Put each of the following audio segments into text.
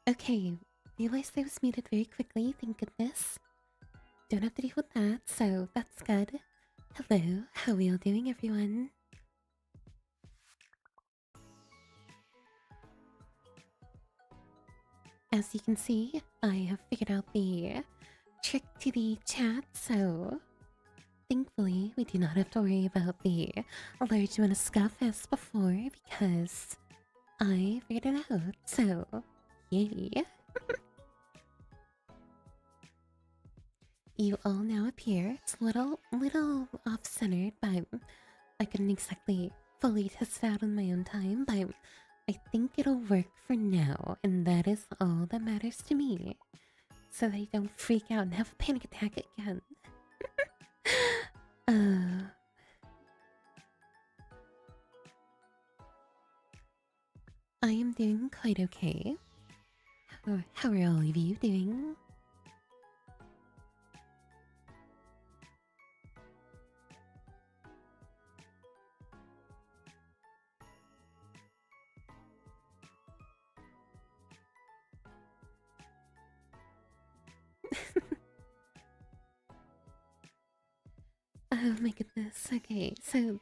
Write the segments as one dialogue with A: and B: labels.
A: Okay, realized I was muted very quickly, thank goodness. Don't have to deal with that, so that's good. Hello, how are we all doing, everyone? As you can see, I have figured out the trick to the chat, so thankfully we do not have to worry about the large amount of scuff as before because I figured it out, so yay. You all now appear. It's a little off-centered, but I couldn't exactly fully test it out on my own time, but I think it'll work for now, and that is all that matters to me. So that I don't freak out and have a panic attack again. uh, I am doing quite okay. How are all of you doing? Oh my goodness, okay, so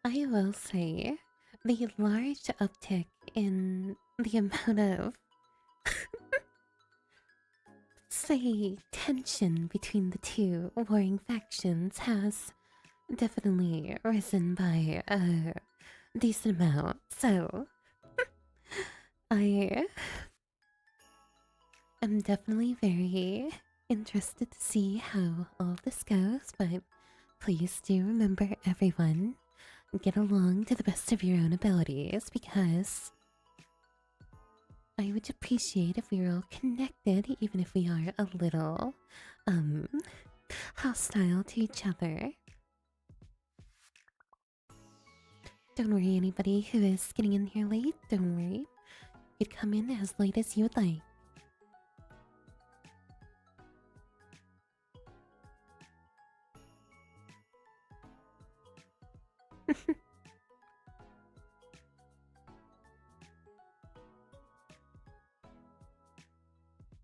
A: I will say the large uptick in the amount of, say, tension between the two warring factions has definitely risen by a decent amount. So, I am definitely very interested to see how all this goes, but please do remember, everyone, get along to the best of your own abilities because I would appreciate if we were all connected, even if we are a little, um, hostile to each other. Don't worry, anybody who is getting in here late, don't worry. You could come in as late as you would like.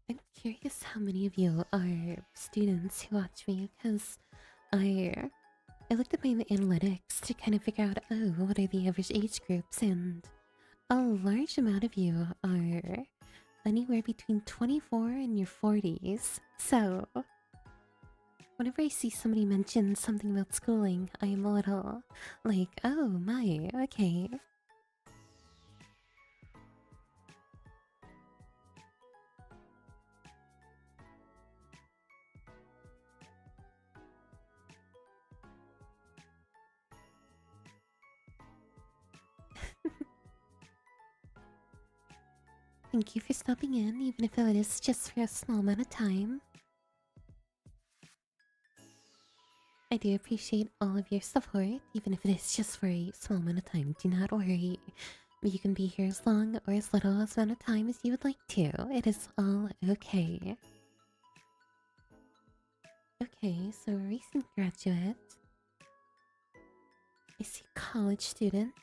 A: I'm curious how many of you are students who watch me, because I looked at my analytics to kind of figure out, oh, what are the average age groups, and a large amount of you are anywhere between 24 and your 40s. So, whenever I see somebody mention something about schooling, I am a little like, oh my, okay. Thank you for stopping in, even if it is just for a small amount of time. I do appreciate all of your support, even if it is just for a small amount of time. Do not worry. You can be here as long or as little as amount of time as you would like to. It is all okay. Okay, so recent graduate. I see college student.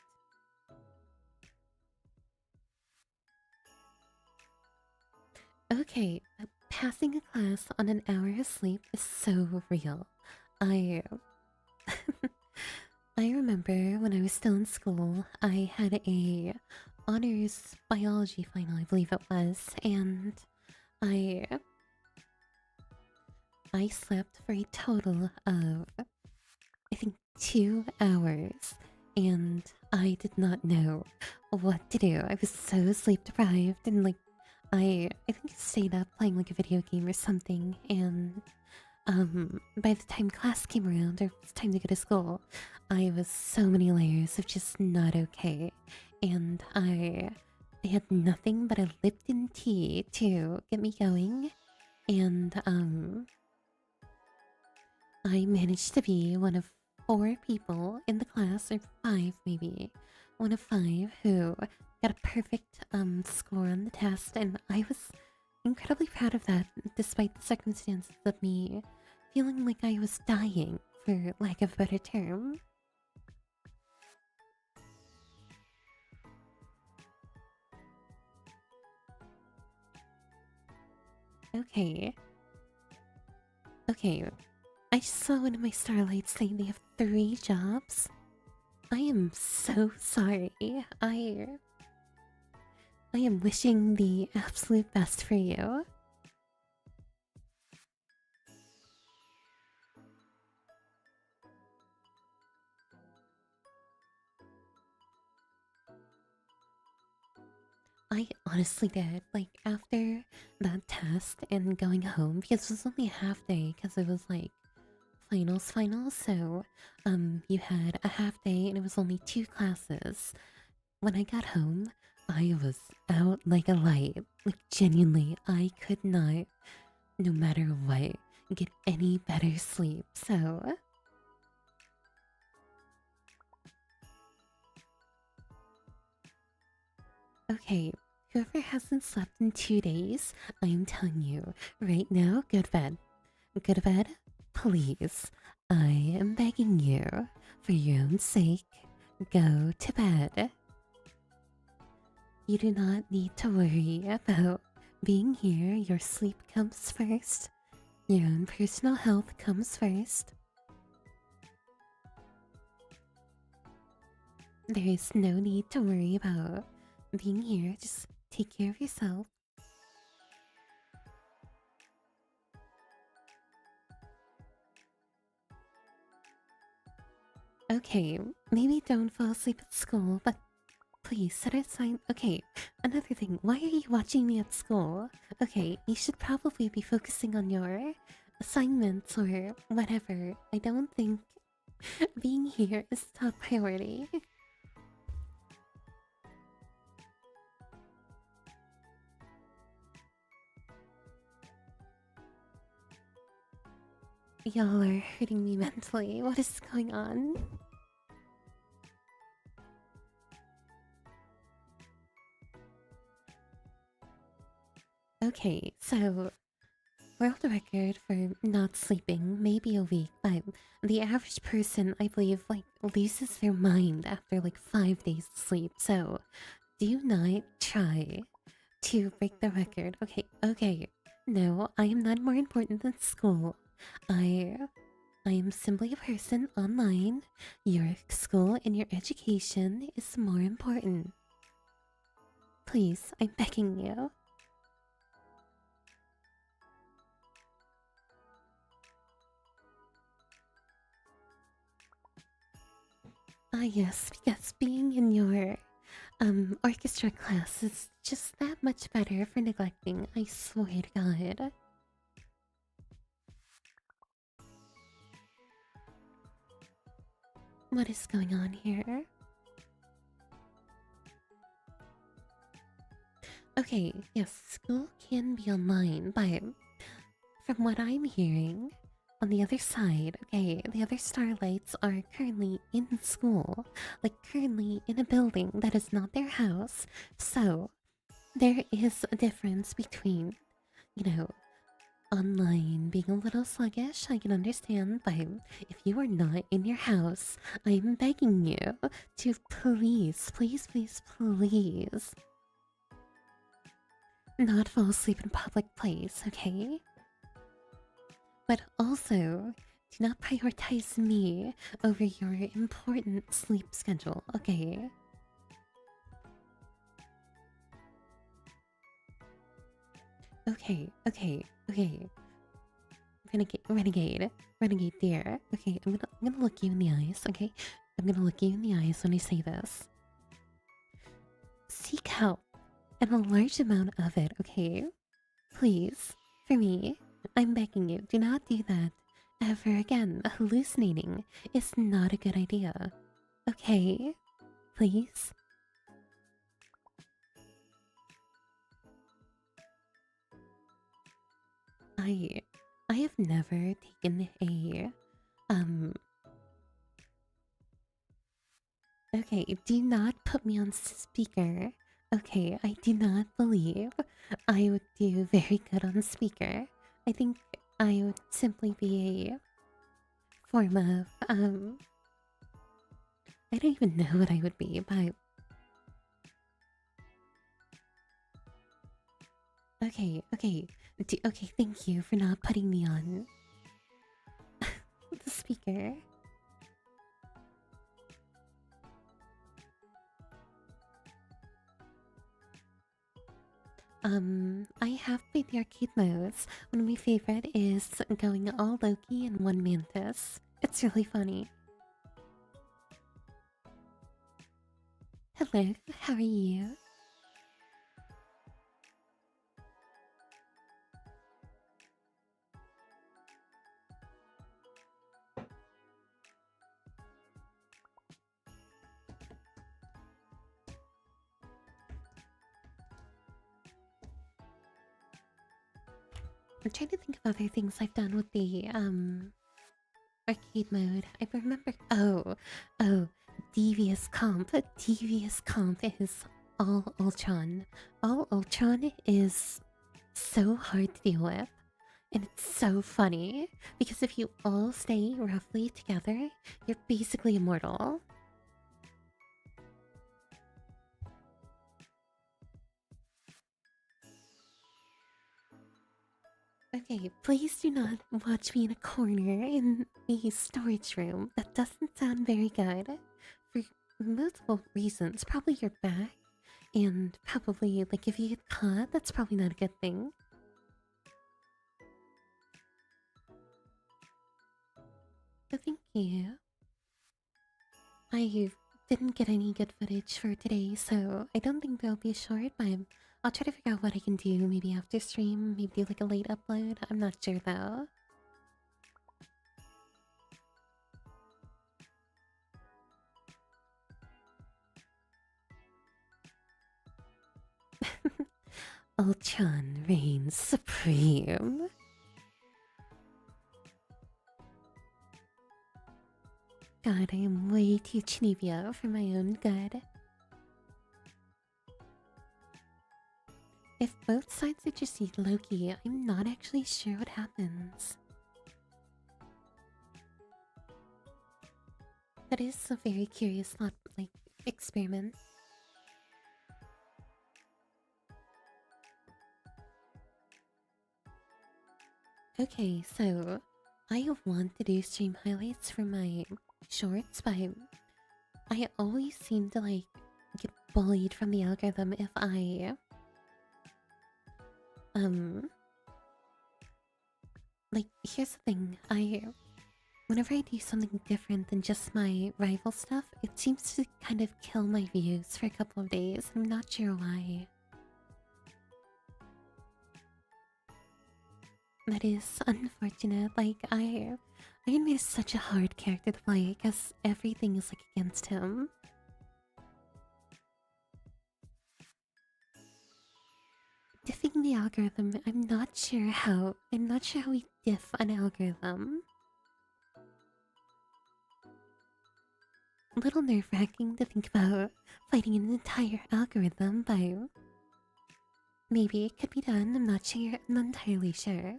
A: Okay, passing a class on an hour of sleep is so real. I I remember when I was still in school, I had a honors biology final, I believe it was, and I I slept for a total of I think 2 hours, and I did not know what to do. I was so sleep deprived, and like I think I stayed up playing like a video game or something, and by the time class came around or it was time to go to school, I was so many layers of just not okay, and I had nothing but a Lipton tea to get me going, and I managed to be one of 4 people in the class, or 5 maybe, one of 5 who got a perfect score on the test, and I was incredibly proud of that, despite the circumstances of me feeling like I was dying, for lack of a better term. Okay. Okay. I just saw one of my starlights saying they have 3 jobs. I am so sorry. I am wishing the absolute best for you. I honestly did. Like, after that test and going home, because it was only a half day, because it was like finals. So, you had a half day and it was only 2 classes. When I got home, I was out like a light. Like, genuinely, I could not, no matter what, get any better sleep. So, okay, whoever hasn't slept in 2 days, I'm telling you, right now, go to bed. Go to bed, please. I am begging you, for your own sake, go to bed. You do not need to worry about being here. Your sleep comes first. Your own personal health comes first. There is no need to worry about being here. Just take care of yourself. Okay, maybe don't fall asleep at school, but please set aside. Okay, another thing. Why are you watching me at school? Okay, you should probably be focusing on your assignments or whatever. I don't think being here is top priority. Y'all are hurting me mentally. What is going on? Okay, so world record for not sleeping may be a week, but the average person, I believe, like loses their mind after like 5 days of sleep. So do not try to break the record. Okay, okay. No, I am not more important than school. I I am simply a person online. Your school and your education is more important. Please, I'm begging you. Ah, yes, because being in your orchestra class is just that much better for neglecting, I swear to God. What is going on here? Okay, yes, school can be online, but from what I'm hearing, on the other side, okay, the other starlights are currently in school, like currently in a building that is not their house. So, there is a difference between, you know, online being a little sluggish. I can understand, but if you are not in your house, I'm begging you to please not fall asleep in a public place, okay? But also, do not prioritize me over your important sleep schedule, okay? Okay. Renegade dear. Okay, I'm gonna look you in the eyes, okay? I'm gonna look you in the eyes when I say this. Seek help, and a large amount of it, okay? Please, for me, I'm begging you, do not do that ever again. Hallucinating is not a good idea. Okay? Please? I I have never taken a um okay, do not put me on speaker. Okay, I do not believe I would do very good on speaker. I think I would simply be a form of I don't even know what I would be, but okay. Okay, thank you for not putting me on the speaker. I have played the arcade modes. One of my favorite is going all Loki and one Mantis. It's really funny. Hello, how are you? I'm trying to think of other things I've done with the arcade mode. I remember. Oh, devious comp. Devious comp is all Ultron. All Ultron is so hard to deal with. And it's so funny because if you all stay roughly together, you're basically immortal. Okay, please do not watch me in a corner in a storage room. That doesn't sound very good. For multiple reasons. Probably your back, and probably, like, if you get caught, that's probably not a good thing. So thank you. I didn't get any good footage for today, so I don't think there'll be a short, but I'll try to figure out what I can do maybe after stream, maybe do like a late upload. I'm not sure though. Ultron reigns supreme. God, I am way too chinibio for my own good. If both sides are just eat Loki, I'm not actually sure what happens. That is a very curious thought, like, experiment. Okay, so I want to do stream highlights for my shorts, but I always seem to like get bullied from the algorithm if I like, here's the thing. Whenever I do something different than just my rival stuff, it seems to kind of kill my views for a couple of days. I'm not sure why. That is unfortunate. Like, Iron Man is such a hard character to play because everything is like against him. Diffing the algorithm, I'm not sure how. I'm not sure how we diff an algorithm. A little nerve-wracking to think about fighting an entire algorithm, but maybe it could be done. I'm not sure. I'm not entirely sure.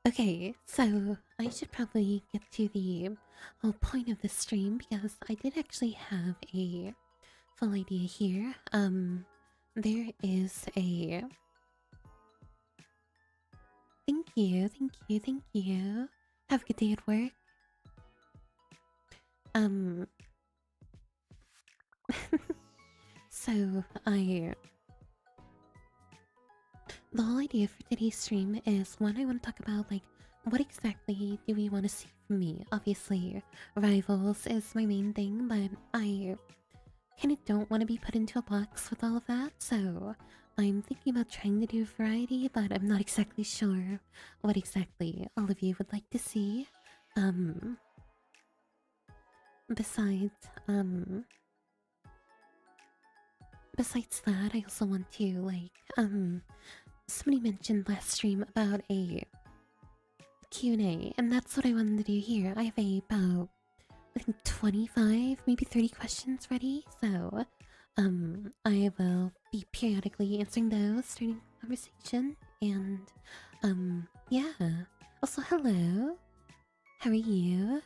A: Okay, so I should probably get to the whole point of this stream because I did actually have a full idea here. There is a. Thank you, thank you, thank you. Have a good day at work. Um, so the whole idea for today's stream is one, I want to talk about like what exactly do we want to see from me. Obviously, rivals is my main thing, but I kind of don't want to be put into a box with all of that, so I'm thinking about trying to do variety, but I'm not exactly sure what exactly all of you would like to see. Um, besides, besides that, I also want to like, somebody mentioned last stream about a Q&A, and that's what I wanted to do here. I have about, I think 25, maybe 30 questions ready, so I will be periodically answering those, starting the conversation, and yeah. Also, hello. How are you?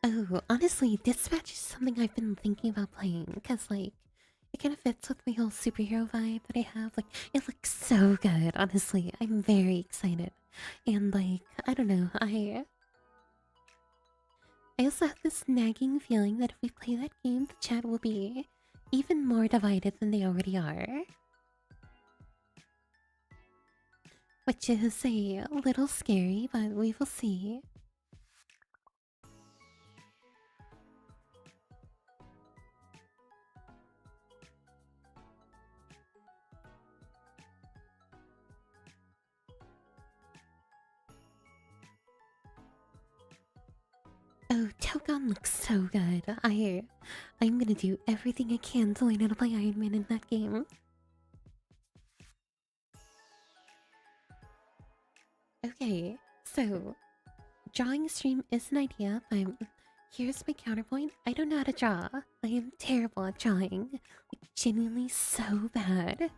A: Oh, honestly, Dispatch is something I've been thinking about playing because, like, it kind of fits with my whole superhero vibe that I have. Like, it looks so good, honestly. I'm very excited. And, like, I don't know, I also have this nagging feeling that if we play that game, the chat will be even more divided than they already are. Which is a little scary, but we will see. Oh, Togon looks so good. I'm gonna do everything I can to learn how to play Iron Man in that game. Okay, so drawing a stream is an idea, but here's my counterpoint. I don't know how to draw. I am terrible at drawing. Like, genuinely so bad.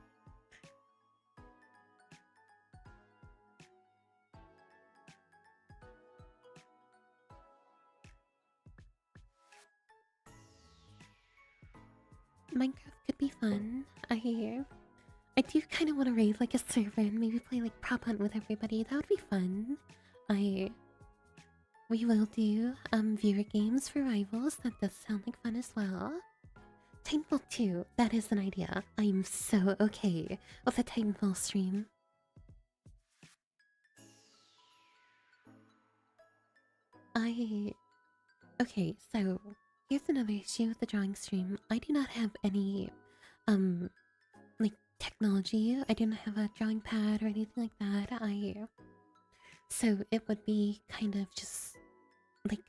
A: Minecraft could be fun. I do kind of want to raid like a server and maybe play like prop hunt with everybody. That would be fun. I We will do viewer games for rivals. That does sound like fun as well. Titanfall 2, that is an idea. I'm so okay with a Titanfall stream. I Okay, so here's another issue with the drawing stream. I do not have any um like technology. I do not have a drawing pad or anything like that. So it would be kind of just like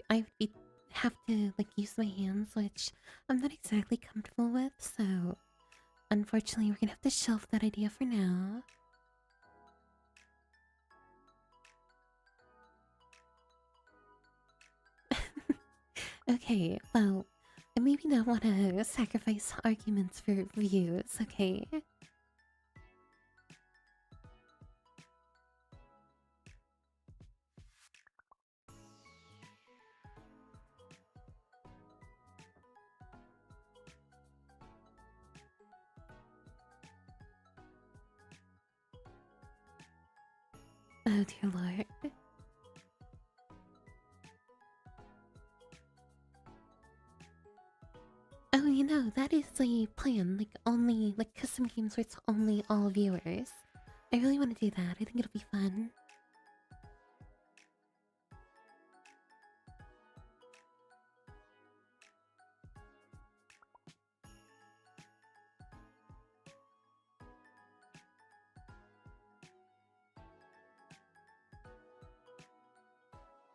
A: have to like use my hands, which I'm not exactly comfortable with. So unfortunately, we're gonna have to shelf that idea for now. Okay, well, I maybe not want to sacrifice arguments for views. Okay. Oh dear lord. Oh, that is a plan. Like, only, like, custom games where it's only all viewers. I really want to do that. I think it'll be fun.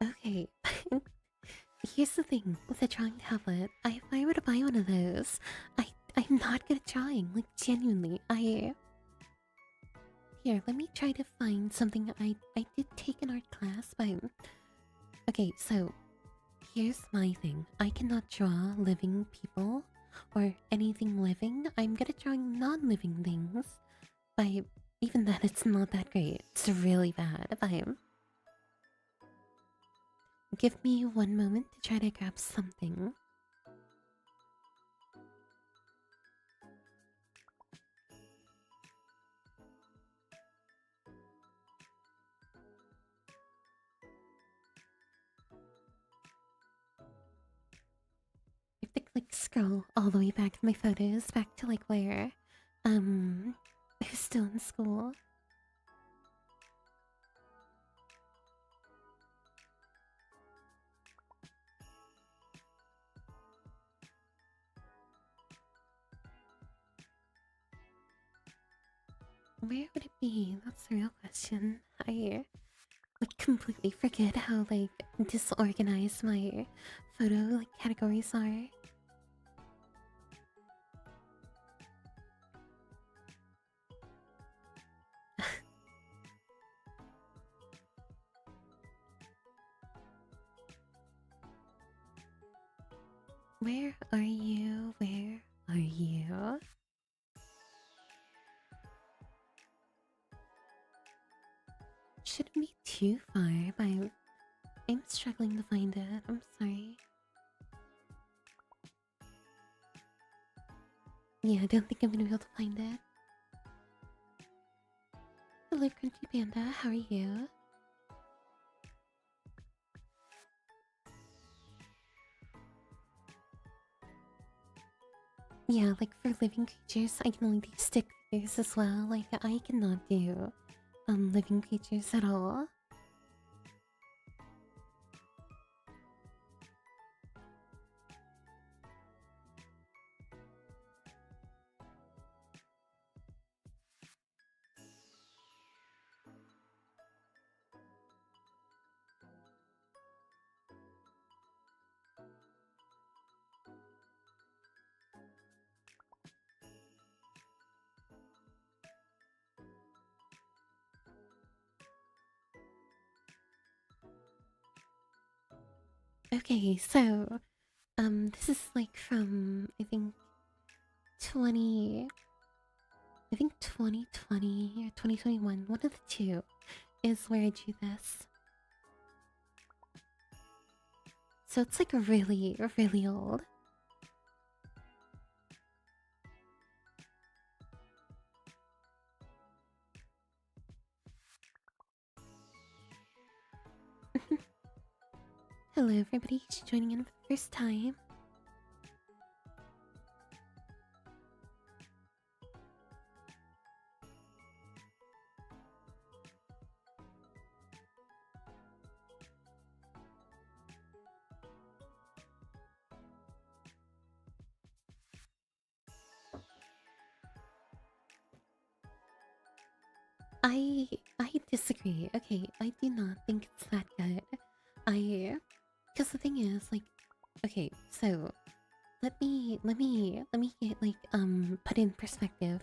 A: Okay. Here's the thing with the drawing tablet. If I were to buy one of those, I'm not good at drawing. Like, genuinely. Here, let me try to find something I did take an art class, but... Okay, so here's my thing. I cannot draw living people or anything living. I'm good at drawing non-living things. But even then, it's not that great. It's really bad. But give me one moment to try to grab something. I have to like scroll all the way back to my photos, back to like where I was still in school. Where would it be? That's the real question. I like completely forget how like disorganized my photo like categories are. Where are you? Where are you? Shouldn't be too far, but I'm struggling to find it. I'm sorry. Yeah, I don't think I'm gonna be able to find it. Hello, Crunchy Panda. How are you? Yeah, like for living creatures, I can only do stick figures as well. Like I cannot do living creatures at all. Okay, so this is like from I think 20 I think 2020 or 2021, one of the two is where I drew this. So it's like really, really old. Hello everybody, just joining in for the first time. I I disagree. Okay, I do not think it's that good. Because the thing is, like, okay, so let me get like put in perspective.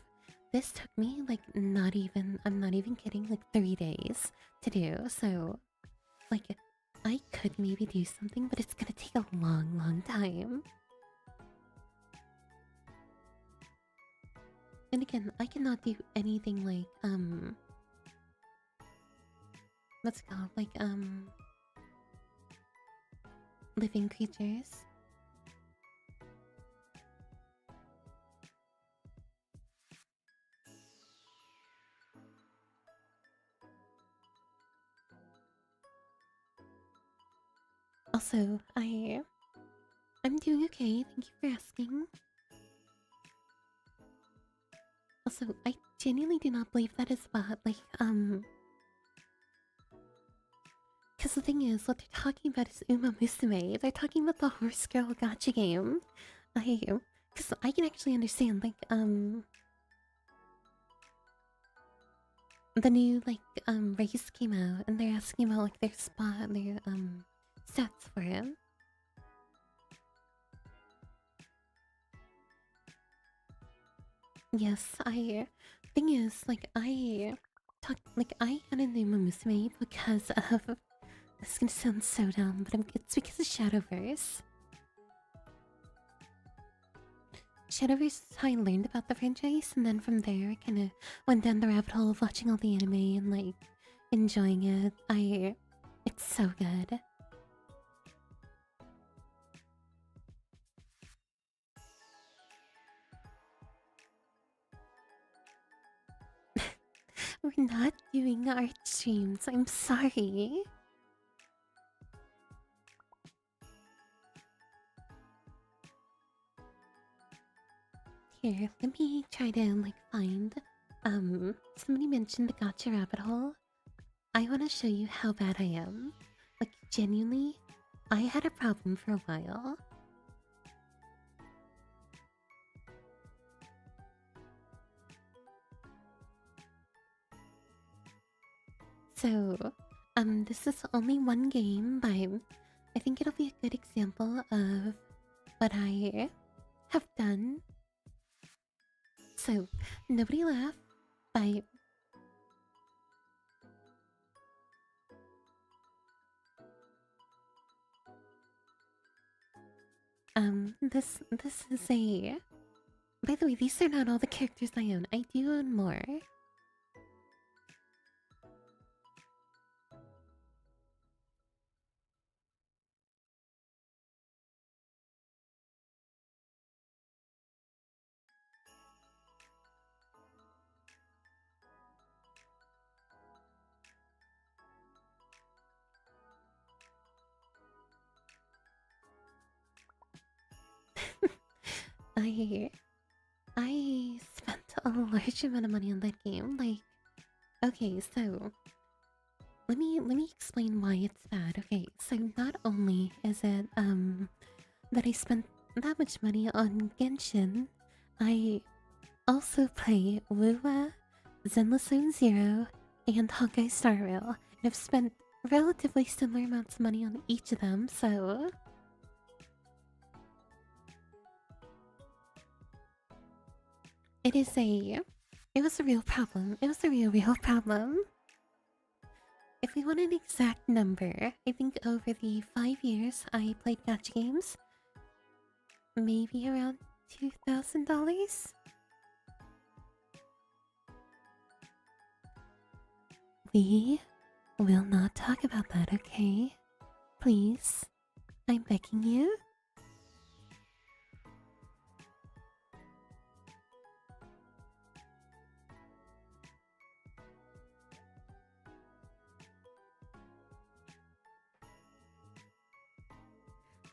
A: This took me like not even I'm not even kidding, like 3 days to do. So like I could maybe do something, but it's gonna take a long, long time. And again, I cannot do anything like what's it called? Like living creatures. Also, I'm doing okay, thank you for asking. Also, I genuinely do not believe that is bad. Like, because the thing is, what they're talking about is Uma Musume. They're talking about the horse girl gotcha game. I, because I can actually understand, like, the new, like, race came out and they're asking about, like, their spot, their, stats for him. Yes, thing is, like, I got into Uma Musume because of, this is gonna sound so dumb, but it's because of Shadowverse. Shadowverse is how I learned about the franchise, and then from there, I kind of went down the rabbit hole of watching all the anime and like enjoying it. It's so good. We're not doing art streams. I'm sorry. Here, let me try to like find. Somebody mentioned the gotcha rabbit hole. I want to show you how bad I am. Like genuinely, I had a problem for a while. So, this is only one game, but I think it'll be a good example of what I have done. So, nobody laugh, but this is a. By the way, these are not all the characters I own. I do own more. I I spent a large amount of money on that game. Like, okay, so let me explain why it's bad. Okay, so not only is it that I spent that much money on Genshin, I also play Lua, Zenless Zone Zero, and Honkai Star Rail, and I've spent relatively similar amounts of money on each of them, so it was a real problem. It was a real problem. If we want an exact number, I think over the 5 years I played gacha games, maybe around $2,000. We will not talk about that, okay? Please, I'm begging you.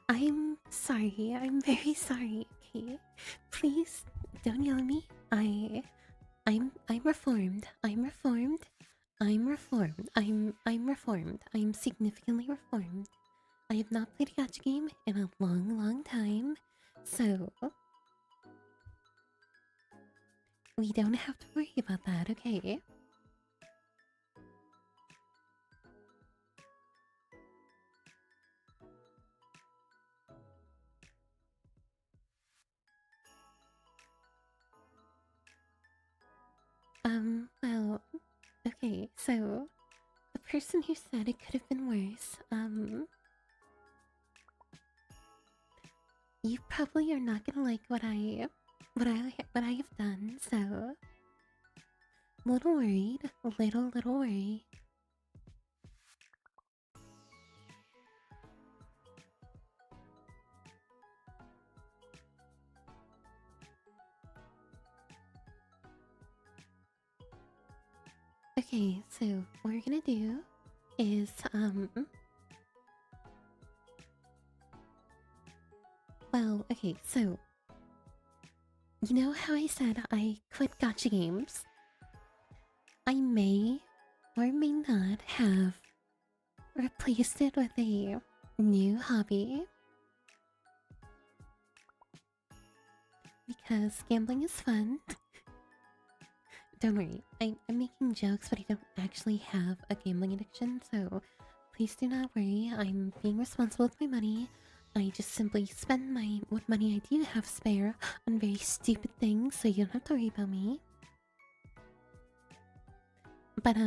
A: I'm sorry. I'm very sorry. Okay, please don't yell at me. I'm reformed. I'm reformed. I'm reformed. I'm reformed. I'm significantly reformed. I have not played a gacha game in a long time, so we don't have to worry about that. Okay. Well, okay, so the person who said it could have been worse, you probably are not gonna like what I have done, so little worried, little worried. Okay, so what we're gonna do is well, okay, so you know how I said I quit gacha games? I may or may not have replaced it with a new hobby because gambling is fun. Don't worry, I'm making jokes, but I don't actually have a gambling addiction, so please do not worry. I'm being responsible with my money. I just simply spend my what money I do have spare on very stupid things, so you don't have to worry about me. But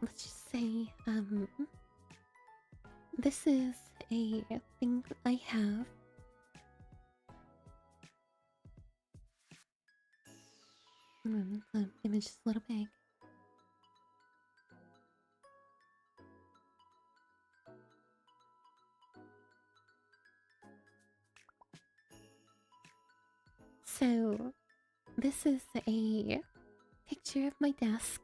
A: let's just say this is a thing I have. The image is a little big. So, this is a picture of my desk,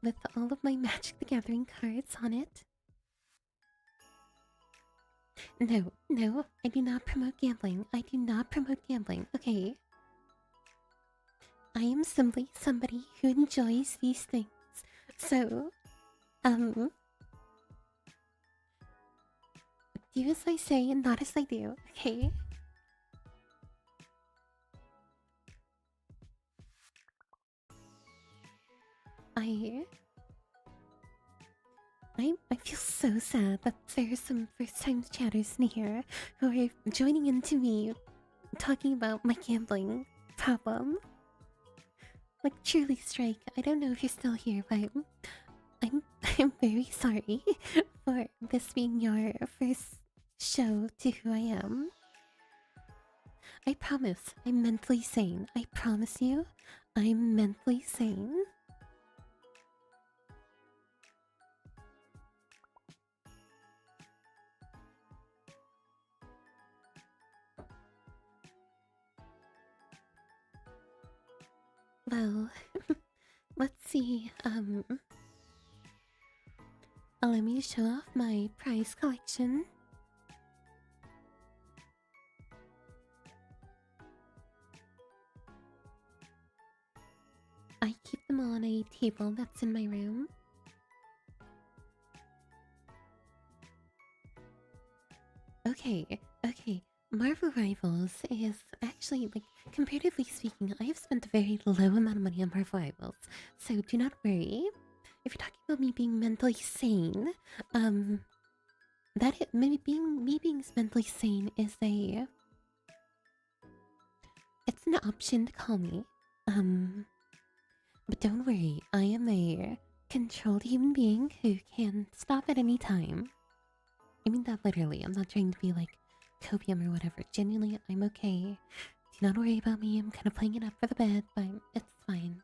A: with all of my Magic the Gathering cards on it. No, I do not promote gambling. I do not promote gambling, okay? I am simply somebody who enjoys these things. So, um, do as I say and not as I do, okay? I I feel so sad that there are some first time chatters in here who are joining into me talking about my gambling problem. Like truly strike. I don't know if you're still here, but I'm I'm very sorry for this being your first show to who I am. I promise I'm mentally sane. I promise you, I'm mentally sane. Well, let's see. Allow me to show off my prize collection. I keep them on a table that's in my room. Okay, okay. Marvel Rivals is actually, like, comparatively speaking, I have spent a very low amount of money on Marvel Rivals. So do not worry. If you're talking about me being mentally sane, me being mentally sane is it's an option to call me. Um, but don't worry, I am a controlled human being who can stop at any time. I mean that literally. I'm not trying to be like copium or whatever. Genuinely, I'm okay. Do not worry about me. I'm kind of playing it up for the bed, but it's fine.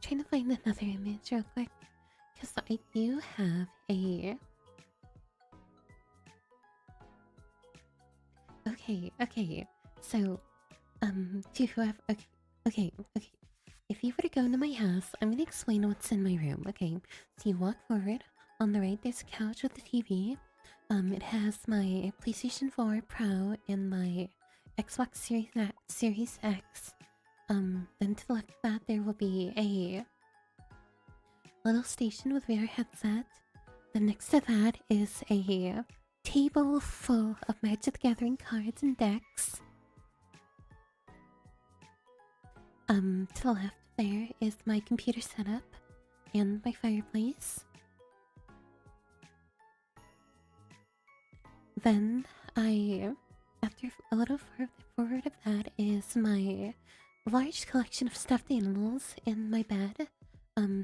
A: Trying to find another image real quick. Because I do have a... Okay. So, to whoever... Okay. If you were to go into my house, I'm gonna explain what's in my room, okay? So you walk forward. On the right, there's a couch with a TV. It has my PlayStation 4 Pro and my Xbox Series X. Then to the left of that, there will be a little station with VR headset. Then next to that is a table full of Magic the Gathering cards and decks. To the left there is my computer setup and my fireplace. Then after a little forward of that is my large collection of stuffed animals in my bed.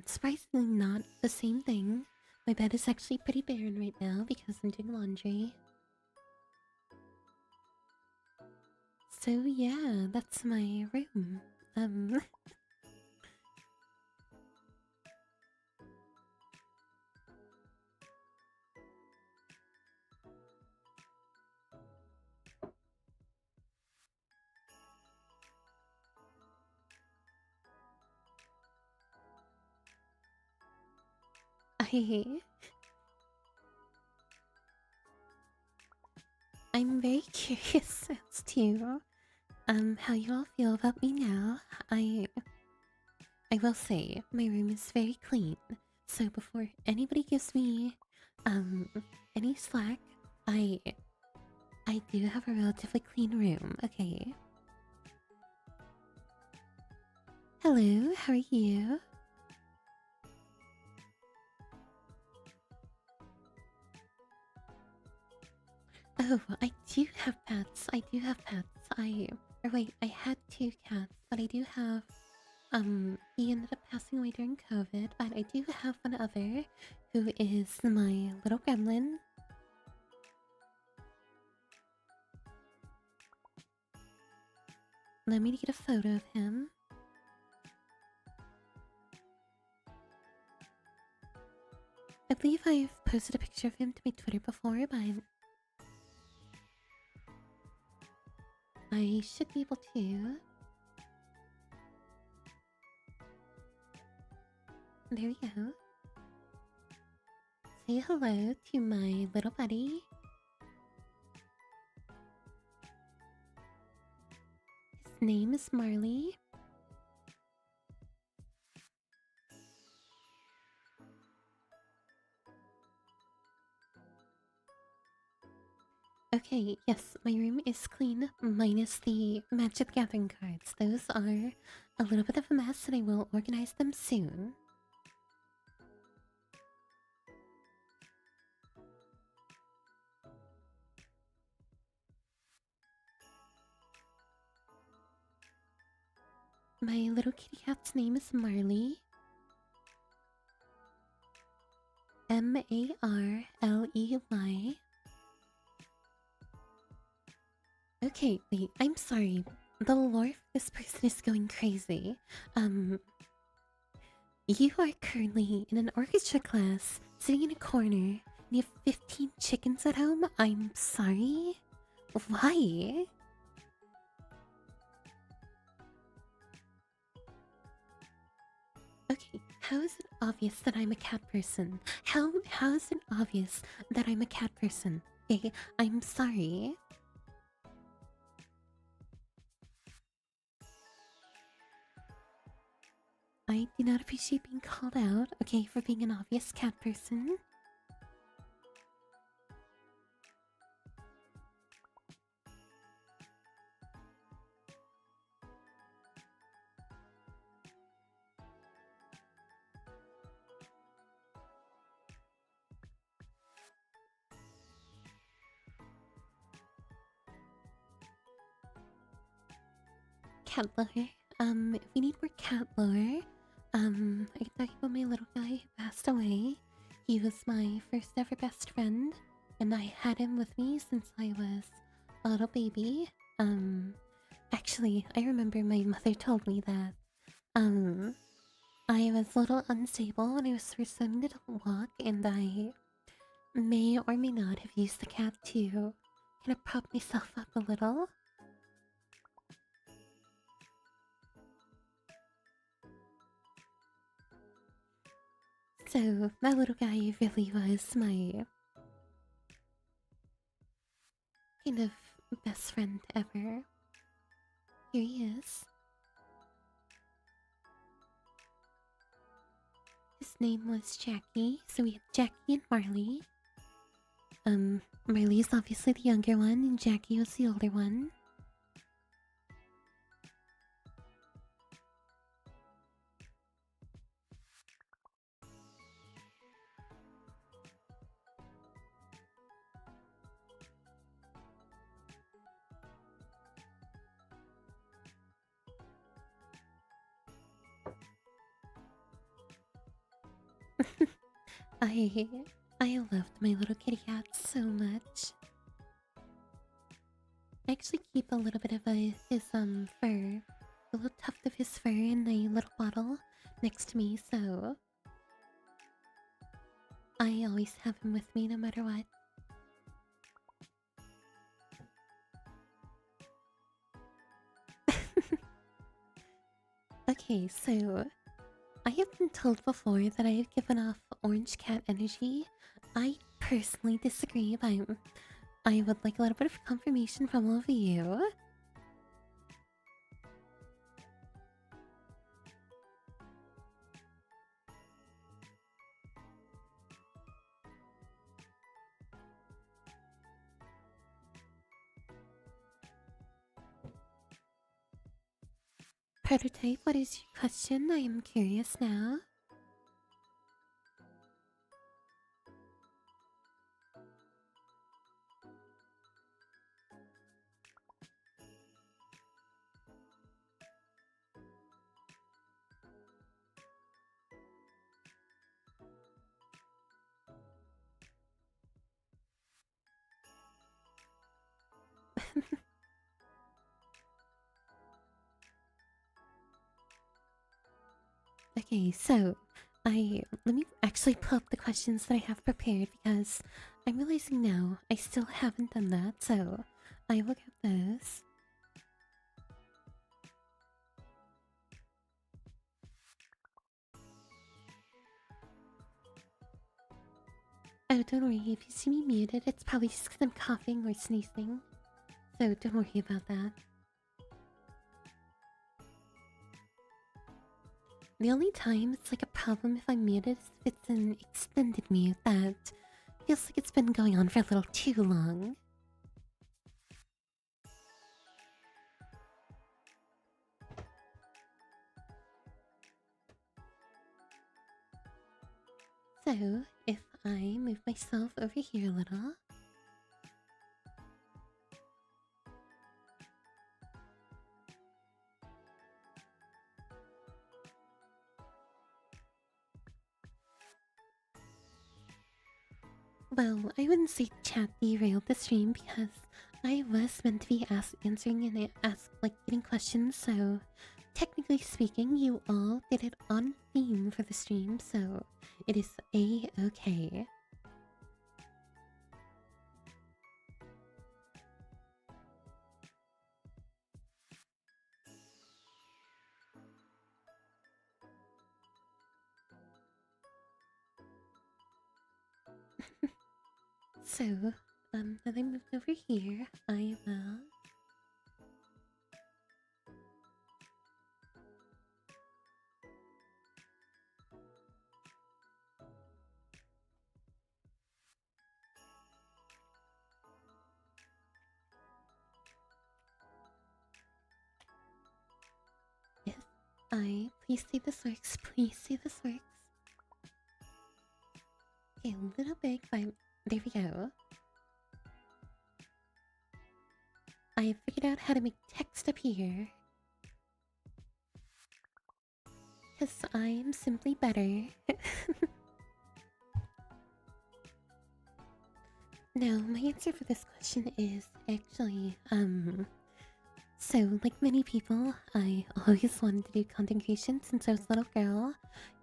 A: Surprisingly not the same thing. My bed is actually pretty barren right now because I'm doing laundry. So yeah, that's my room. I'm very curious as to how you all feel about me now. I will say my room is very clean. So before anybody gives me any slack, I do have a relatively clean room, okay? Hello, how are you? Oh, I do have pets. Or wait, I had two cats, but I do have, he ended up passing away during COVID, but I do have one other who is my little gremlin. Let me get a photo of him. I believe I've posted a picture of him to my Twitter before, but I should be able to. There we go. Say hello to my little buddy. His name is Marley. Okay, yes, my room is clean, minus the Magic the Gathering cards. Those are a little bit of a mess, and I will organize them soon. My little kitty cat's name is Marley. Marley. Okay, wait, I'm sorry. The lore for this person is going crazy. You are currently in an orchestra class, sitting in a corner, You have 15 chickens at home? I'm sorry? Why? Okay, how is it obvious that I'm a cat person? How is it obvious that I'm a cat person? Okay, I'm sorry. I do not appreciate being called out, okay, for being an obvious cat person. Cat lore. If you need more cat lore, I can talk about my little guy who passed away. He was my first ever best friend, and I had him with me since I was a little baby. Actually, I remember my mother told me that, um, I was a little unstable when I was first starting to walk, and I may or may not have used the cat to kind of prop myself up a little. So, that little guy really was my kind of best friend ever. Here he is. His name was Jackie, so we had Jackie and Marley. Marley's obviously the younger one, and Jackie was the older one. I I loved my little kitty cat so much. I actually keep a little bit of his fur, a little tuft of his fur in a little bottle next to me, so I always have him with me no matter what. Okay, so I have been told before that I have given off orange cat energy. I personally disagree, but I would like a little bit of confirmation from all of you. Prototype, what is your question? I am curious now. Okay, so let me actually pull up the questions that I have prepared because I'm realizing now I still haven't done that, so I will get those. Oh, don't worry, if you see me muted, it's probably just because I'm coughing or sneezing. So don't worry about that. The only time it's like a problem if I'm muted is if it's an extended mute that feels like it's been going on for a little too long. So, if I move myself over here a little. Well, I wouldn't say chat derailed the stream because I was meant to be answering and getting questions, so technically speaking, you all did it on theme for the stream, so it is a-okay. So, now that I moved over here, I will. If please see this works, please see this works. Okay, a little big, but there we go. I figured out how to make text appear. Because I am simply better. Now, my answer for this question is actually, so like many people, I always wanted to do content creation since I was a little girl,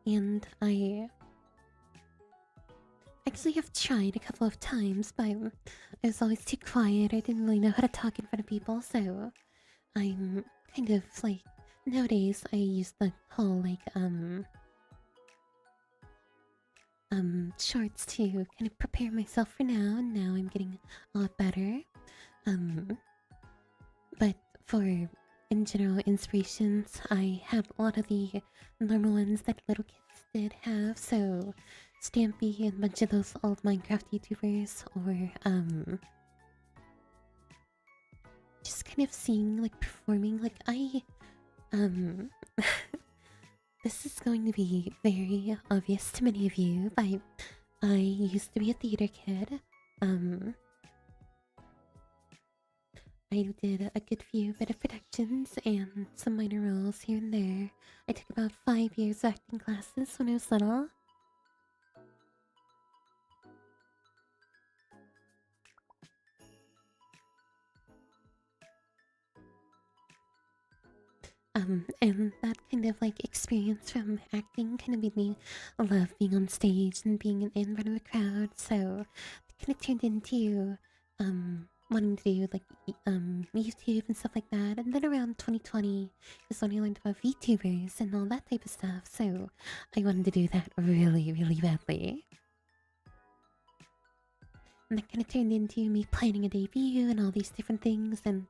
A: and I actually have tried a couple of times, but I was always too quiet. I didn't really know how to talk in front of people, so I'm kind of like nowadays I use the whole like shorts to kind of prepare myself for now, and now I'm getting a lot better. But for in general inspirations, I have a lot of the normal ones that little kids did have, so Stampy and a bunch of those old Minecraft YouTubers, or just kind of seeing like performing. Like this is going to be very obvious to many of you, but I used to be a theater kid. I did a good few bit of productions and some minor roles here and there. I took about 5 years of acting classes when I was little. And that kind of like experience from acting kind of made me love being on stage and being in front of a crowd. So it kind of turned into wanting to do like YouTube and stuff like that. And then around 2020 is when I learned about VTubers and all that type of stuff. So I wanted to do that really, really badly. And that kind of turned into me planning a debut and all these different things. And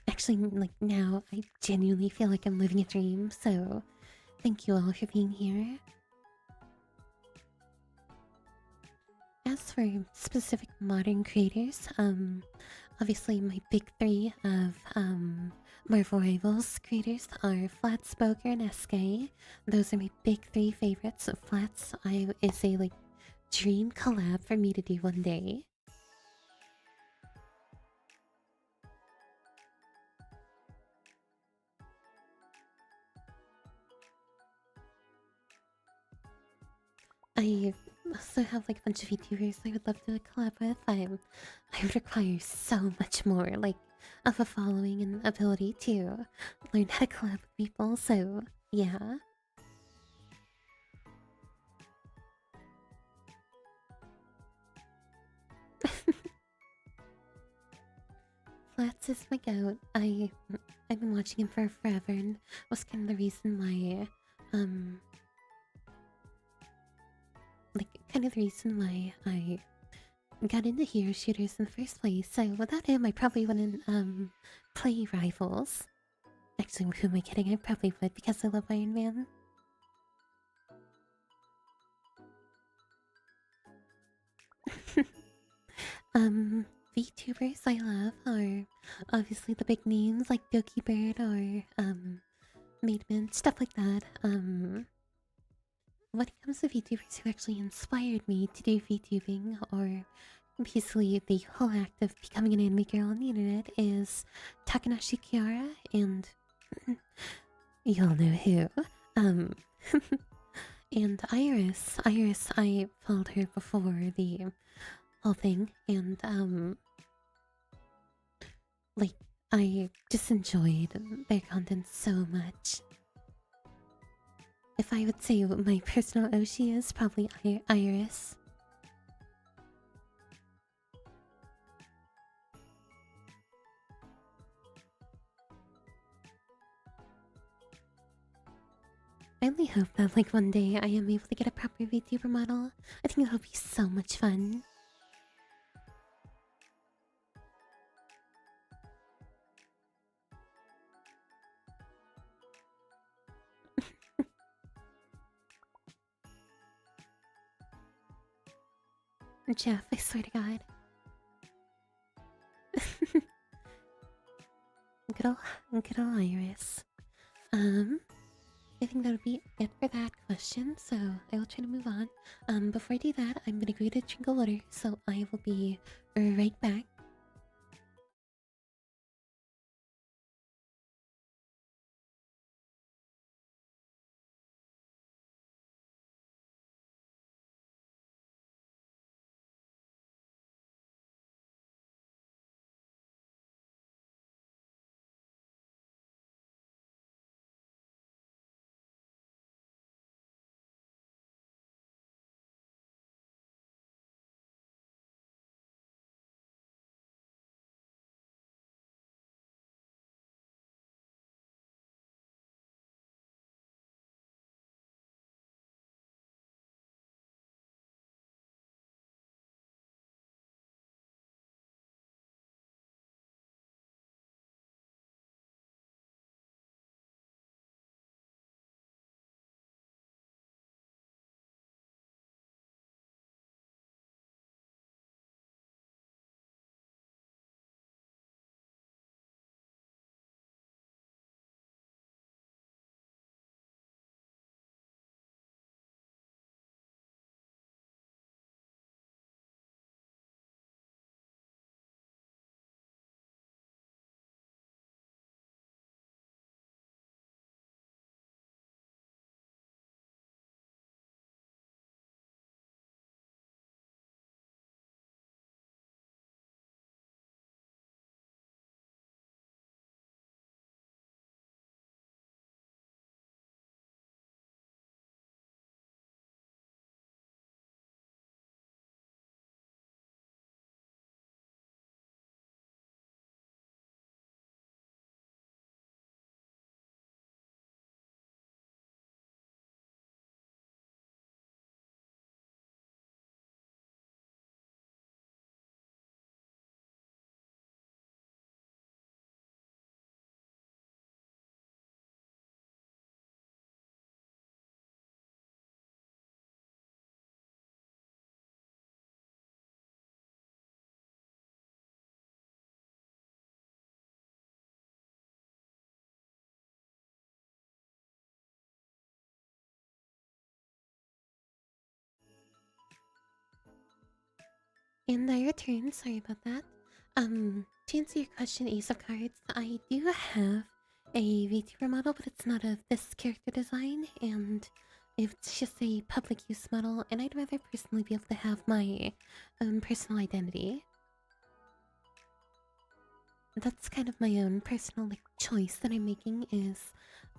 A: actually, like now, I genuinely feel like I'm living a dream. So thank you all for being here. As for specific modern creators, obviously my big three of Marvel Rivals creators are Flats, Boger, and SK. Those are my big three favorites. Flats is a like dream collab for me to do one day. I also have like a bunch of VTubers I would love to collab with. I would require so much more like of a following and ability to learn how to collab with people. So yeah. Flats is my goat. I've been watching him for forever and was kind of the reason why like kind of the reason why I got into hero shooters in the first place. So without him I probably wouldn't play Rivals. Actually, who am I kidding? I probably would because I love Iron Man. VTubers I love are obviously the big names like Doki Bird or Maidman, stuff like that. When it comes to VTubers who actually inspired me to do VTubing, or basically the whole act of becoming an anime girl on the internet, is Takanashi Kiara and y'all know who. And Iris. Iris, I followed her before the whole thing, and like I just enjoyed their content so much. If I would say what my personal Oshi is, probably Iris. I only hope that like one day I am able to get a proper VTuber model. I think that'll be so much fun. Jeff, I swear to God. Good ol' Iris. I think that would be it for that question, so I will try to move on. Before I do that, I'm gonna go to drink a water, so I will be right back. And I return, sorry about that. To answer your question, Ace of Cards, I do have a VTuber model, but it's not of this character design, and it's just a public use model, and I'd rather personally be able to have my own personal identity. That's kind of my own personal choice that I'm making is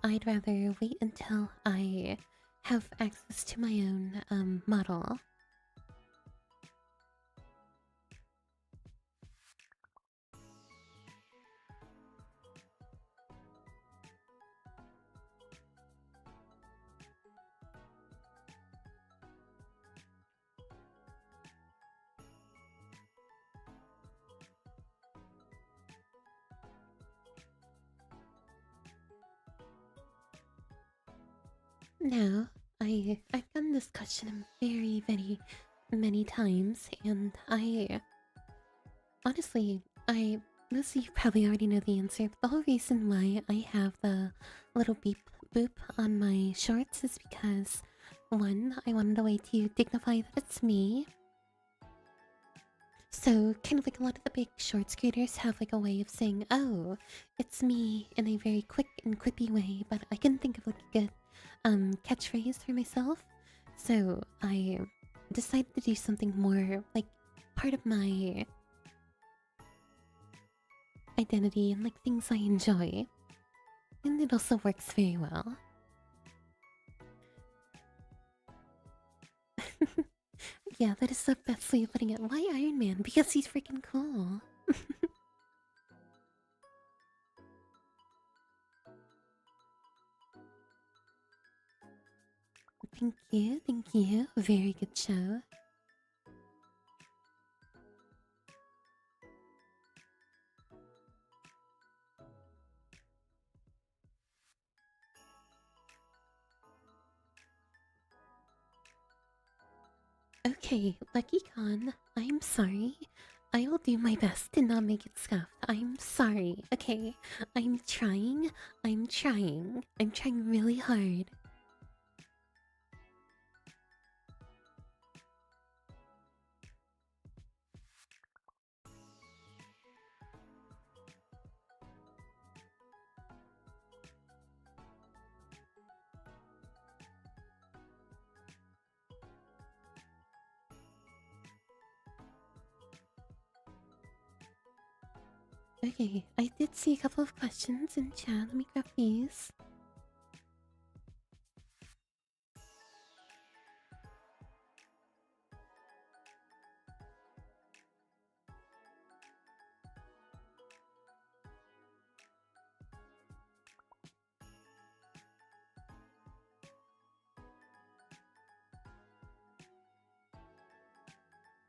A: I'd rather wait until I have access to my own model. No, I've done this question very many times, and I honestly I most of you probably already know the answer, but the whole reason why I have the little beep boop on my shorts is because one, I wanted a way to dignify that it's me. So kind of like a lot of the big shorts creators have like a way of saying, "Oh, it's me," in a very quick and quippy way, but I couldn't think of like a good catchphrase for myself. So I decided to do something more like part of my identity and like things I enjoy. And it also works very well. Yeah, that is the best way of putting it. Why Iron Man? Because he's freaking cool. Thank you, thank you. Very good show. Okay, Lucky Khan, I'm sorry. I will do my best to not make it scuffed. I'm sorry, okay? I'm trying. I'm trying. I'm trying really hard. Okay, I did see a couple of questions in chat. Let me grab these.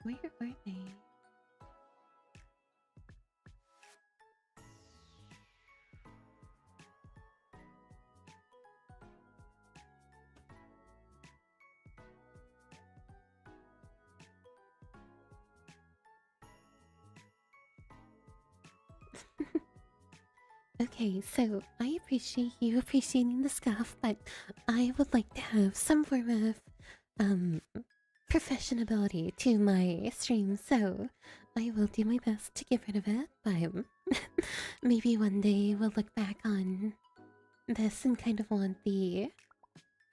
A: Where are they? Okay, so I appreciate you appreciating the scuff, but I would like to have some form of um professionability to my stream, so I will do my best to get rid of it, but maybe one day we'll look back on this and kind of want the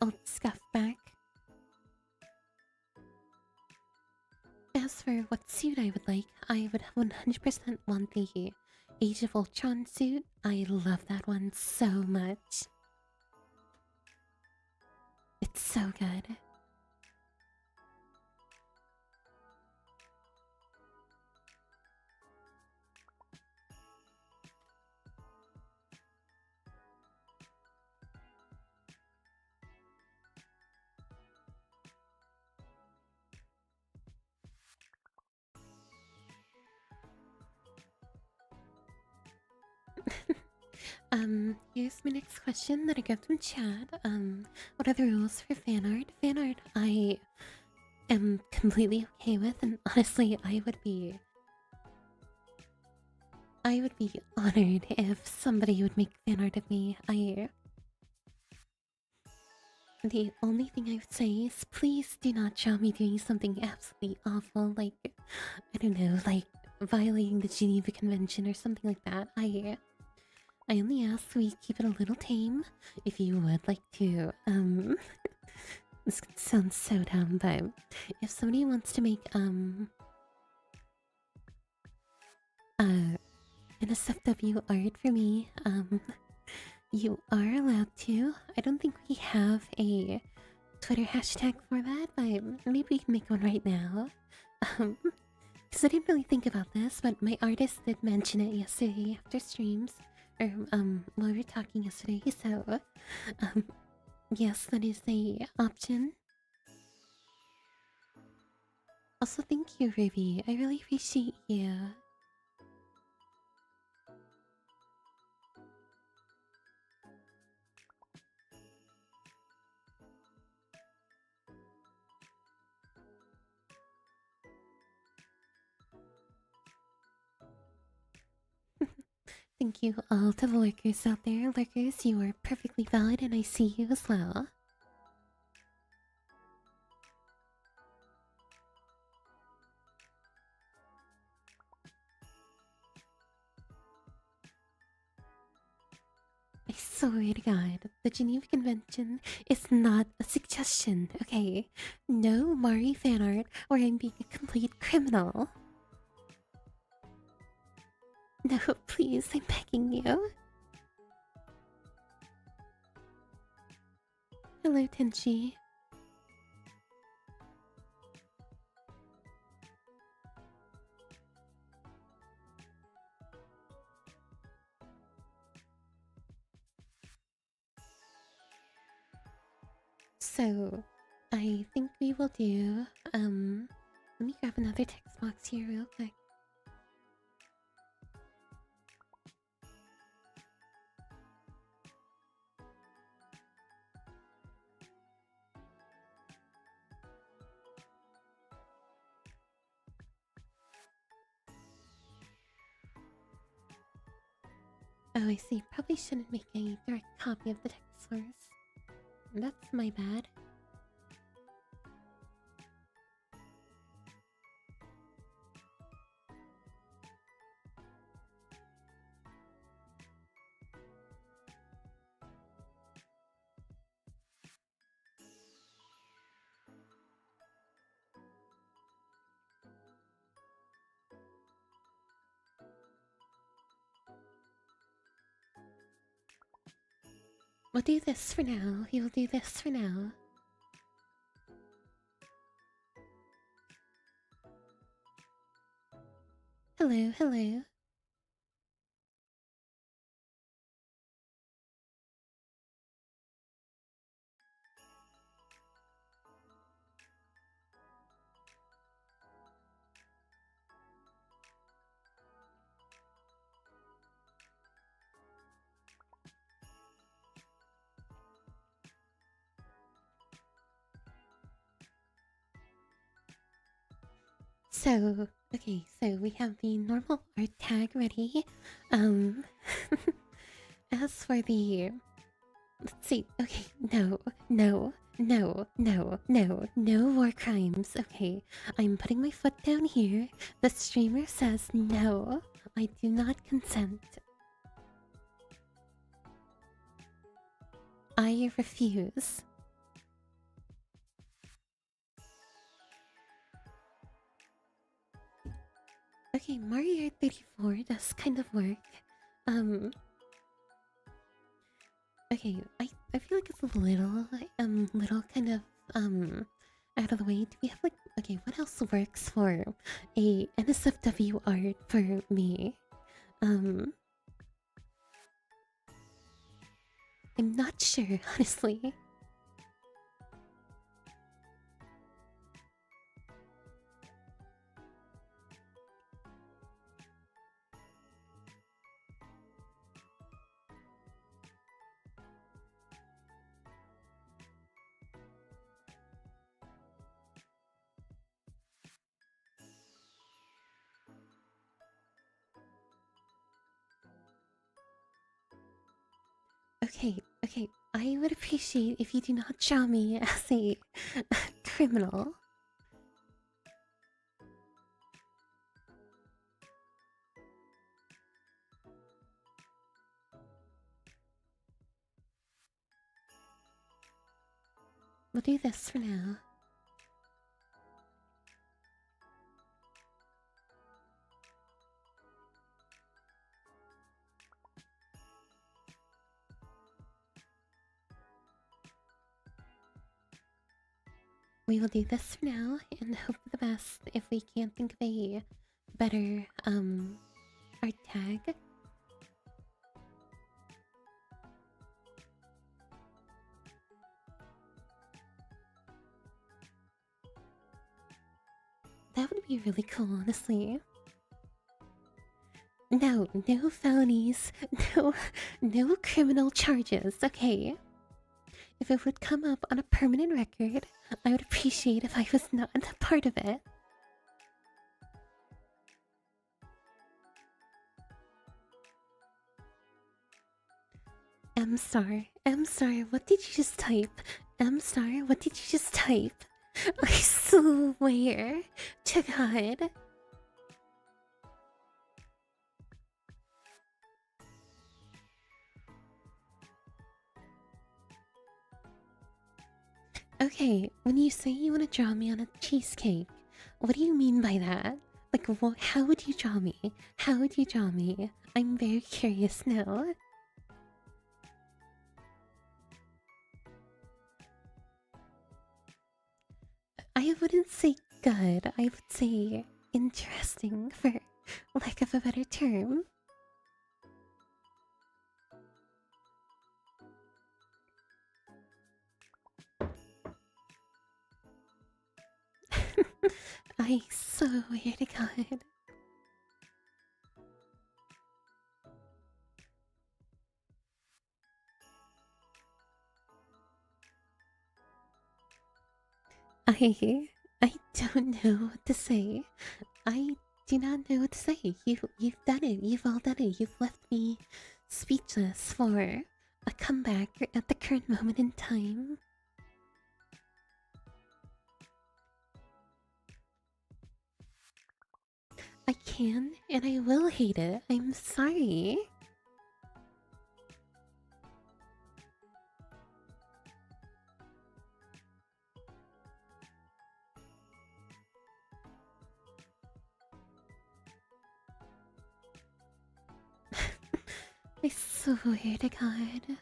A: old scuff back. As for what suit I would like, I would 100% want the Age of Ultron suit. I love that one so much. It's so good. Here's my next question that I got from Chad. What are the rules for fan art? Fan art, I am completely okay with, and honestly, I would be honored if somebody would make fan art of me. The only thing I would say is please do not show me doing something absolutely awful, like, I don't know, like violating the Geneva Convention or something like that. I only ask we keep it a little tame. If you would like to, this sounds so dumb, but if somebody wants to make, an SFW art for me, you are allowed to. I don't think we have a Twitter hashtag for that, but maybe we can make one right now. Because I didn't really think about this, but my artist did mention it yesterday after streams, or while we were talking yesterday. So, um, yes, that is a option. Also, thank you, Ruby. I really appreciate you. Thank you all to the lurkers out there. Lurkers, you are perfectly valid, and I see you as well. I swear to God, the Geneva Convention is not a suggestion, okay? No Mari fan art, or I'm being a complete criminal. No, please, I'm begging you. Hello, Tenchi. So, I think we will do, let me grab another text box here real quick. Oh, I see. Probably shouldn't make a direct copy of the text source. That's my bad. We'll do this for now. We will do this for now. Hello, hello. So, okay, so we have the normal art tag ready. Um, as for the, let's see, okay, no war crimes. Okay, I'm putting my foot down here. The streamer says no, I do not consent. I refuse. Okay, Mario 34 does kind of work. Um, okay, I feel like it's a little kind of, out of the way. Do we have like, okay, what else works for a NSFW art for me? Um, I'm not sure, honestly. Okay, I would appreciate if you do not show me as a criminal. We'll do this for now. We will do this for now and hope for the best if we can't think of a better, art tag. That would be really cool, honestly. No felonies, no criminal charges, okay? If it would come up on a permanent record, I would appreciate if I was not a part of it. M star, what did you just type? M star, what did you just type? I swear to God. Okay, when you say you want to draw me on a cheesecake, what do you mean by that? Like, how would you draw me? How would you draw me? I'm very curious now. I wouldn't say good, I would say interesting, for lack of a better term. I swear to God. I don't know what to say. I do not know what to say. You've done it. You've all done it. You've left me speechless for a comeback at the current moment in time. I can and I will hate it. I'm sorry. I swear to God.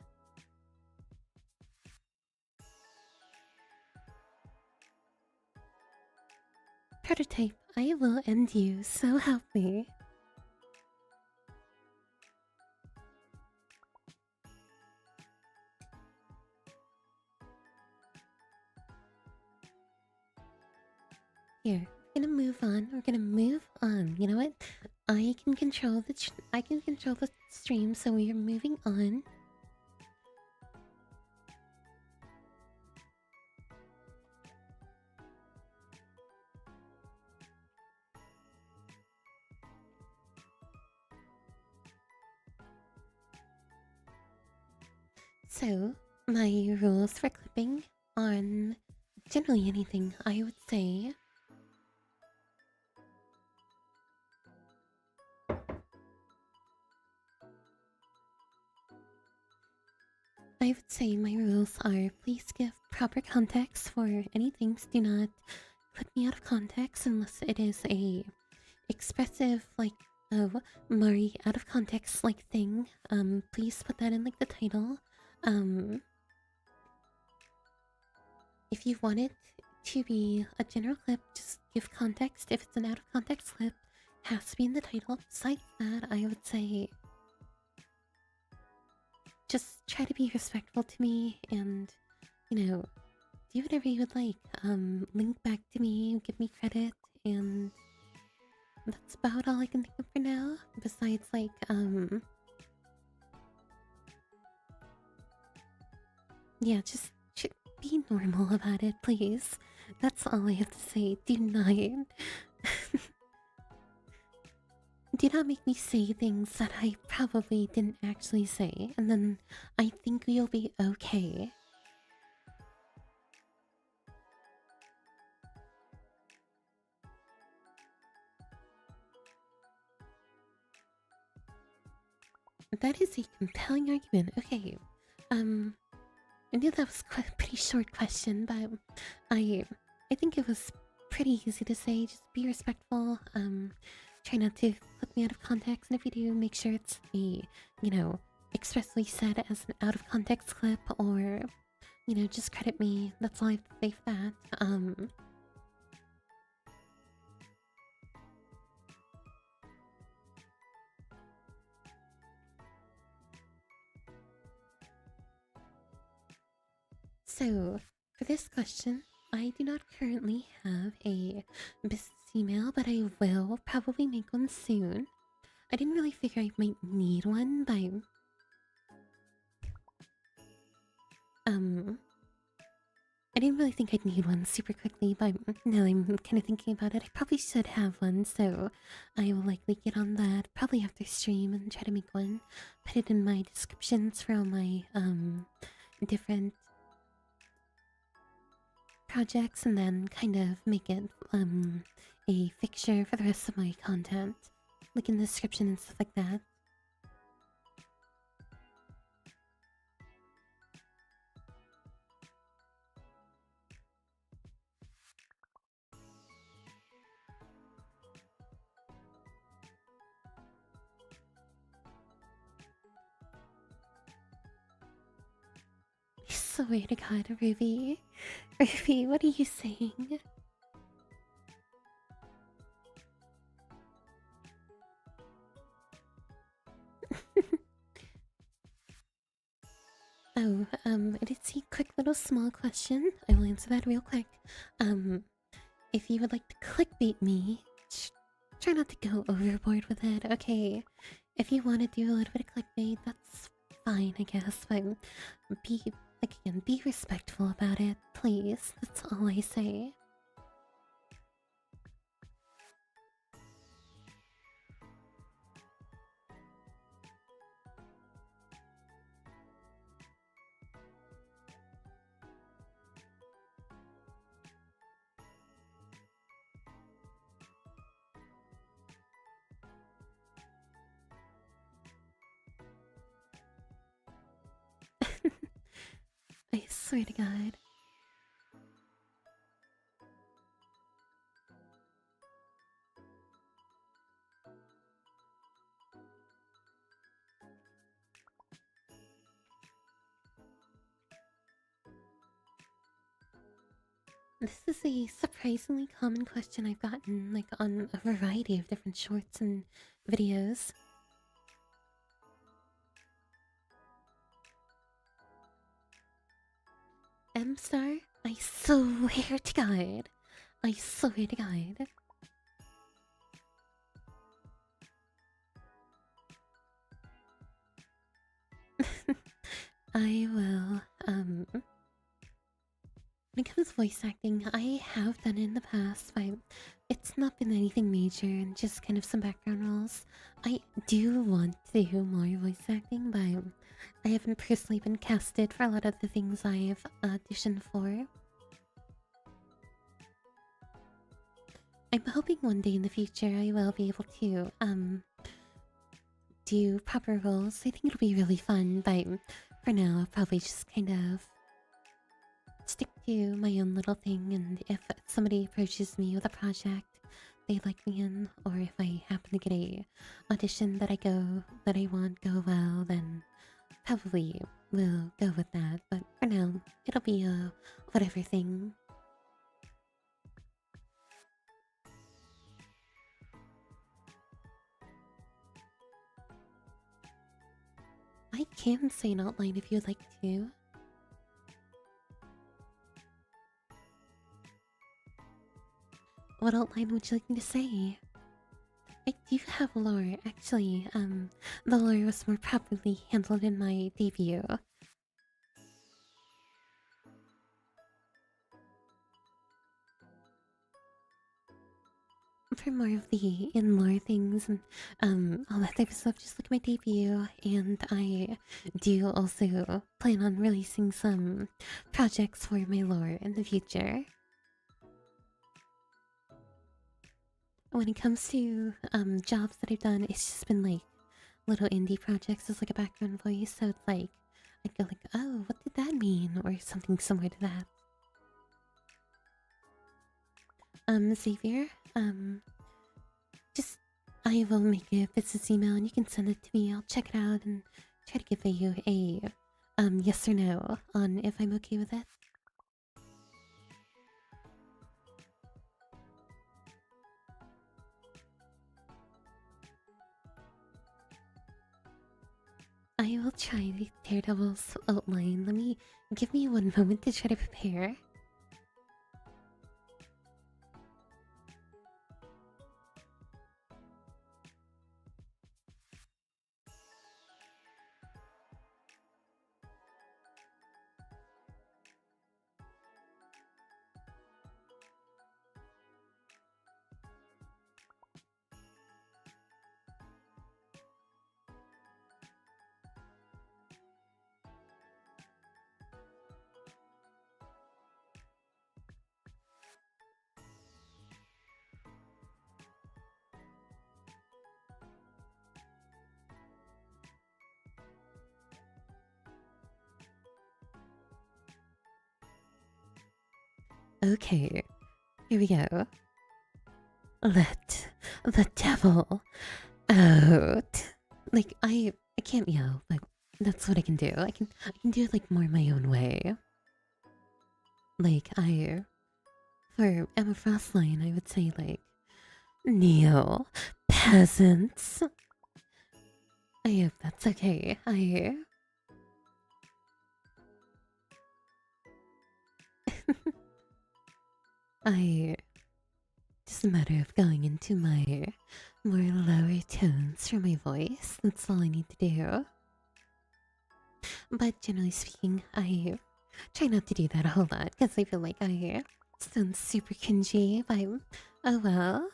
A: Prototype, I will end you, so help me. Here, we're gonna move on. We're gonna move on. You know what? I can control the stream, so we are moving on. So, my rules for clipping on generally anything, I would say. I would say my rules are please give proper context for any things. Do not put me out of context unless it is a expressive, like, Mari out of context like thing. Please put that in like the title. Um, if you want it to be a general clip, just give context. If it's an out of context clip, it has to be in the title. Besides that, I would say just try to be respectful to me and, you know, do whatever you would like. Link back to me, give me credit, and that's about all I can think of for now. Besides, like, yeah, just be normal about it, please. That's all I have to say. Do not. Do not make me say things that I probably didn't actually say, and then I think we'll be okay. That is a compelling argument. Okay. I knew that was quite a pretty short question, but I I think it was pretty easy to say. Just be respectful. Try not to put me out of context, and if you do, make sure it's a, you know, expressly said as an out of context clip, or, you know, just credit me. That's all I have to say for that. So, for this question, I do not currently have a business email, but I will probably make one soon. I didn't really figure I might need one, but um, I didn't really think I'd need one super quickly. But now I'm kind of thinking about it, I probably should have one, so I will likely get on that probably after stream and try to make one. Put it in my descriptions for all my different projects, and then kind of make it a fixture for the rest of my content, like in the description and stuff like that. I swear to God, Ruby. Ruby, what are you saying? Oh, I did see a quick little small question. I will answer that real quick. If you would like to clickbait me, try not to go overboard with it, okay? If you want to do a little bit of clickbait, that's fine, I guess, but be, like, again, be respectful about it, please. That's all I say. swear to God. This is a surprisingly common question I've gotten, like, on a variety of different shorts and videos. M-Star? I swear to God. I swear to God. I will, when it comes to voice acting, I have done it in the past, but it's not been anything major and just kind of some background roles. I do want to do more voice acting, but I haven't personally been casted for a lot of the things I've auditioned for. I'm hoping one day in the future I will be able to do proper roles. I think it'll be really fun, but for now I'll probably just kind of stick to my own little thing, and if somebody approaches me with a project they like me in, or if I happen to get a audition that I want go well, then probably we'll go with that. But for now, it'll be a whatever thing. I can say an outline if you'd like to. What outline would you like me to say? I do have lore, actually. The lore was more properly handled in my debut. For more of the in-lore things and all that type of stuff, just look at my debut. And I do also plan on releasing some projects for my lore in the future. When it comes to jobs that I've done, it's just been like little indie projects as like a background voice, so it's like I'd go like, oh, what did that mean? Or something similar to that. Xavier, just I will make a business email and you can send it to me. I'll check it out and try to give you a yes or no on if I'm okay with it. I will try the Daredevil's outline. Give me one moment to try to prepare. Okay, here we go. Let the devil out. Like I can't yell, but that's what I can do. I can do it like more my own way. Like for Emma Frostline, I would say like, kneel, peasants. I hope that's okay. I just a matter of going into my more lower tones for my voice. That's all I need to do. But generally speaking, I try not to do that a whole lot because I feel like I sound super cringy. But oh well.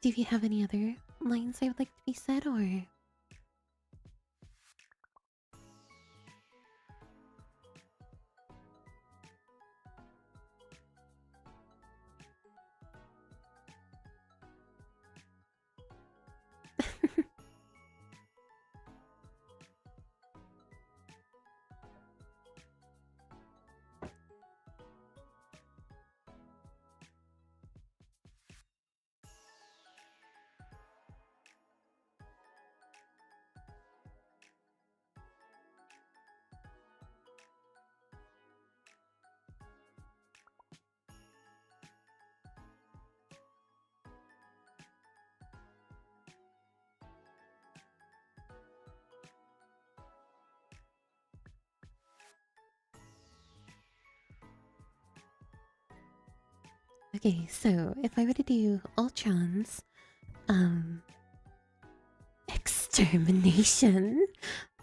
A: Do you have any other lines I would like to be said, or? Okay, so if I were to do Ultrons, um, extermination,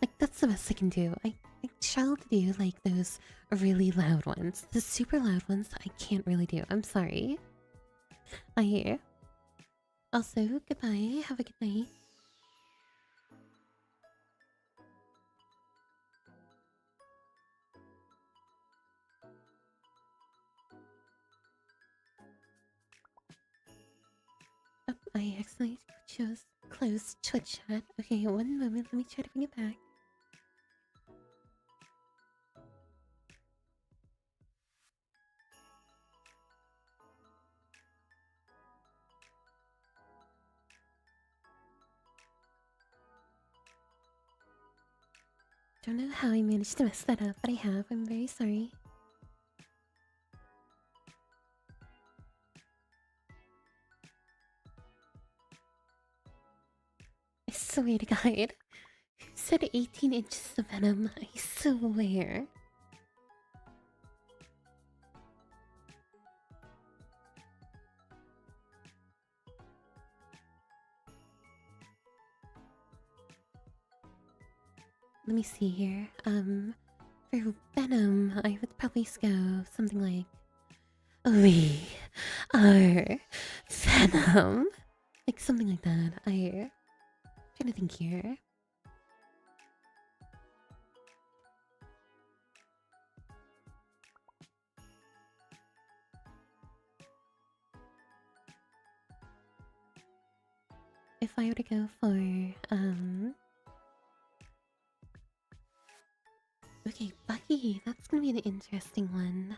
A: like that's the best I can do. I shall do like those really loud ones. The super loud ones I can't really do. I'm sorry. I hear. Also, goodbye. Have a good night. Oh, I accidentally chose close Twitch chat. Okay, one moment. Let me try to bring it back. Don't know how I managed to mess that up, but I have. I'm very sorry. I swear to God. Who said 18 inches of venom? I swear. Let me see here. For venom, I would probably go something like we are venom. Like something like that. I'm trying to think here. If I were to go for okay, Bucky, that's gonna be an interesting one.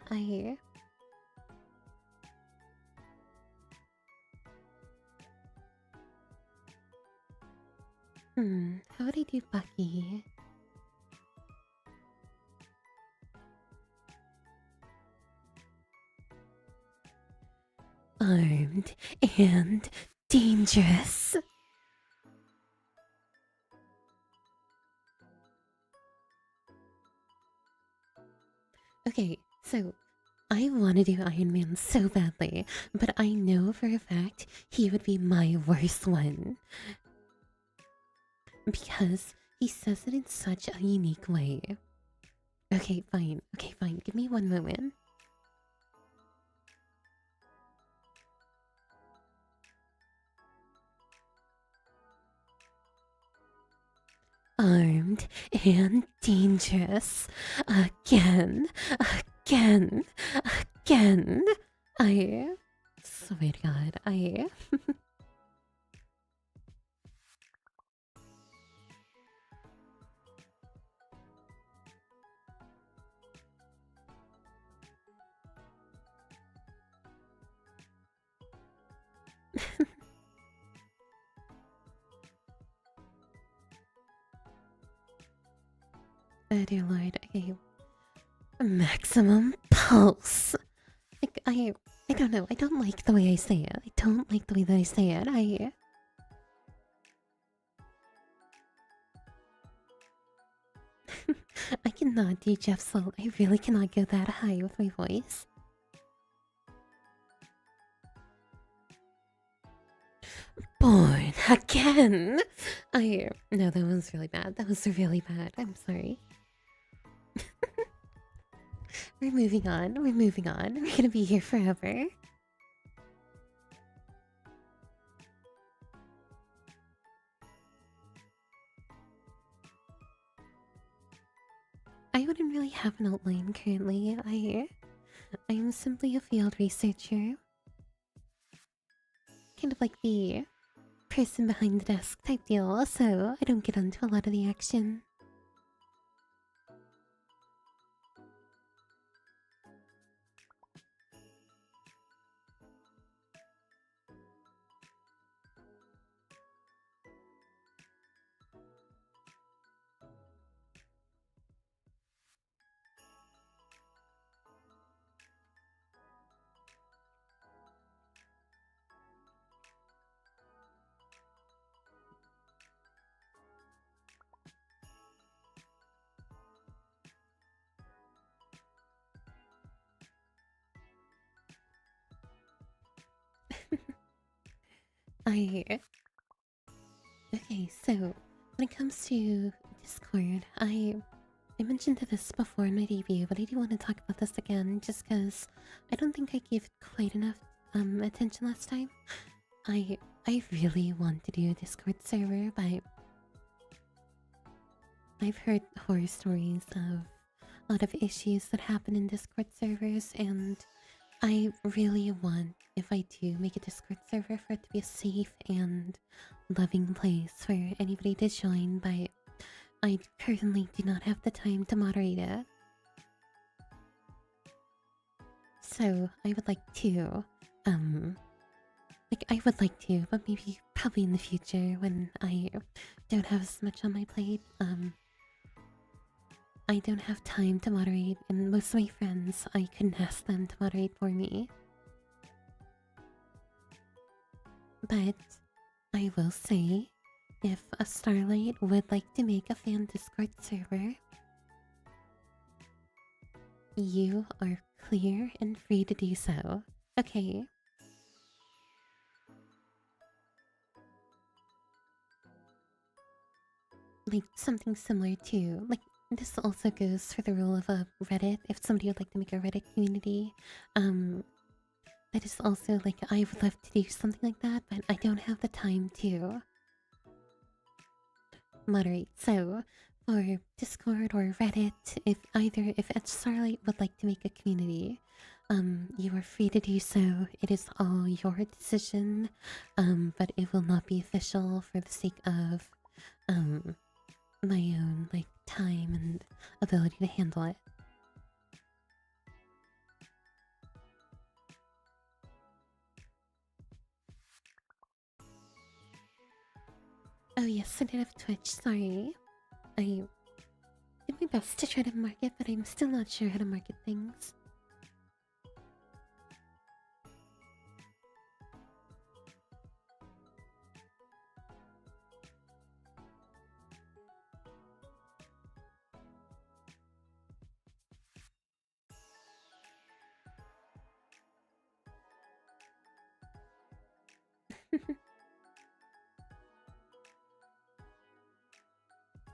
A: How would I do Bucky? Armed and dangerous. Okay, so I want to do Iron Man so badly, but I know for a fact he would be my worst one. Because he says it in such a unique way. Okay, fine. Okay, fine. Give me one moment. Armed and dangerous. Again. Again. Again. I swear to God, oh dear lord, okay. Maximum pulse. Like, I don't know. I don't like the way I say it. I don't like the way that I say it. I cannot do Jeff Salt. I really cannot go that high with my voice. Born again. No, that was really bad. That was really bad. I'm sorry. We're moving on. We're moving on. We're gonna be here forever. I wouldn't really have an outline currently. I am simply a field researcher. Kind of like the person behind the desk type deal, so I don't get onto a lot of the action. I Okay, so when it comes to Discord, I mentioned this before in my debut, but I do want to talk about this again just because I don't think I gave it quite enough attention last time. I really want to do a Discord server, but I've heard horror stories of a lot of issues that happen in Discord servers, and I really want, if I do make a Discord server, for it to be a safe and loving place for anybody to join, but I currently do not have the time to moderate it. So I would like to, I would like to, but maybe probably in the future when I don't have as much on my plate. I don't have time to moderate, and most of my friends, I couldn't ask them to moderate for me. But I will say, if a Starlight would like to make a fan Discord server, you are clear and free to do so. Okay. Like something similar to, like, this also goes for the rule of a Reddit. If somebody would like to make a Reddit community, um, that is also like, I would love to do something like that, but I don't have the time to moderate. So, for Discord or Reddit, if Edge Starlight would like to make a community, you are free to do so. It is all your decision, but it will not be official for the sake of, um, my own, like, time and ability to handle it. Oh yes, I did have Twitch, sorry. I did my best to try to market, but I'm still not sure how to market things.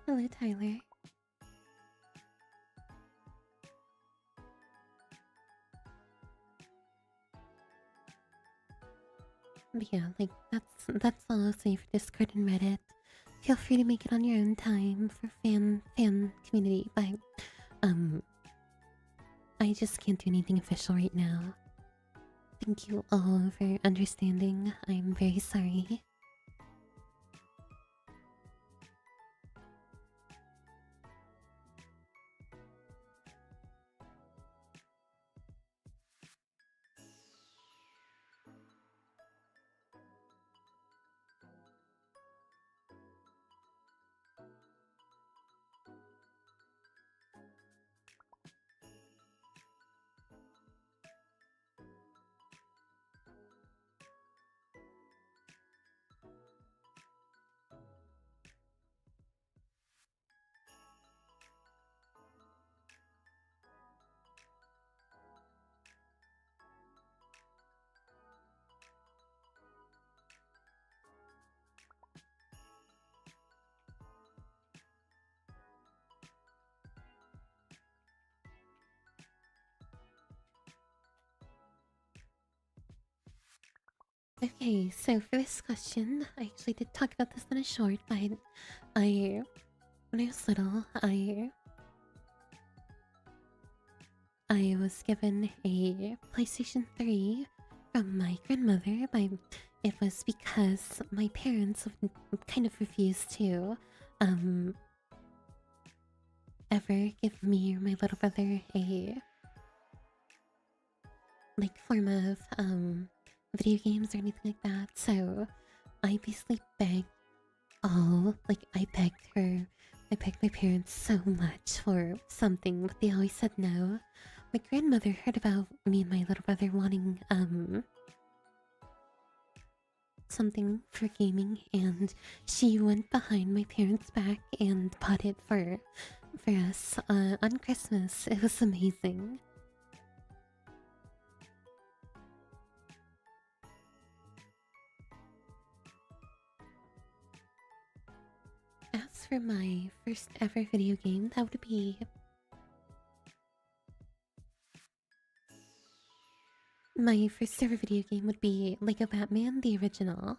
A: Hello, Tyler. But yeah, like that's all I'll say for Discord and Reddit. Feel free to make it on your own time for fan community, but um I just can't do anything official right now. Thank you all for understanding. I'm very sorry. Okay, so for this question, I actually did talk about this in a short, but I when I was little, I was given a PlayStation 3 from my grandmother, but it was because my parents kind of refused to um ever give me or my little brother a like form of video games or anything like that. So I basically begged I begged my parents so much for something, but they always said no. My grandmother heard about me and my little brother wanting something for gaming, and she went behind my parents' back and bought it for us on Christmas. It was amazing. As for my first ever video game, that would be my first ever video game would be Lego Batman, the original.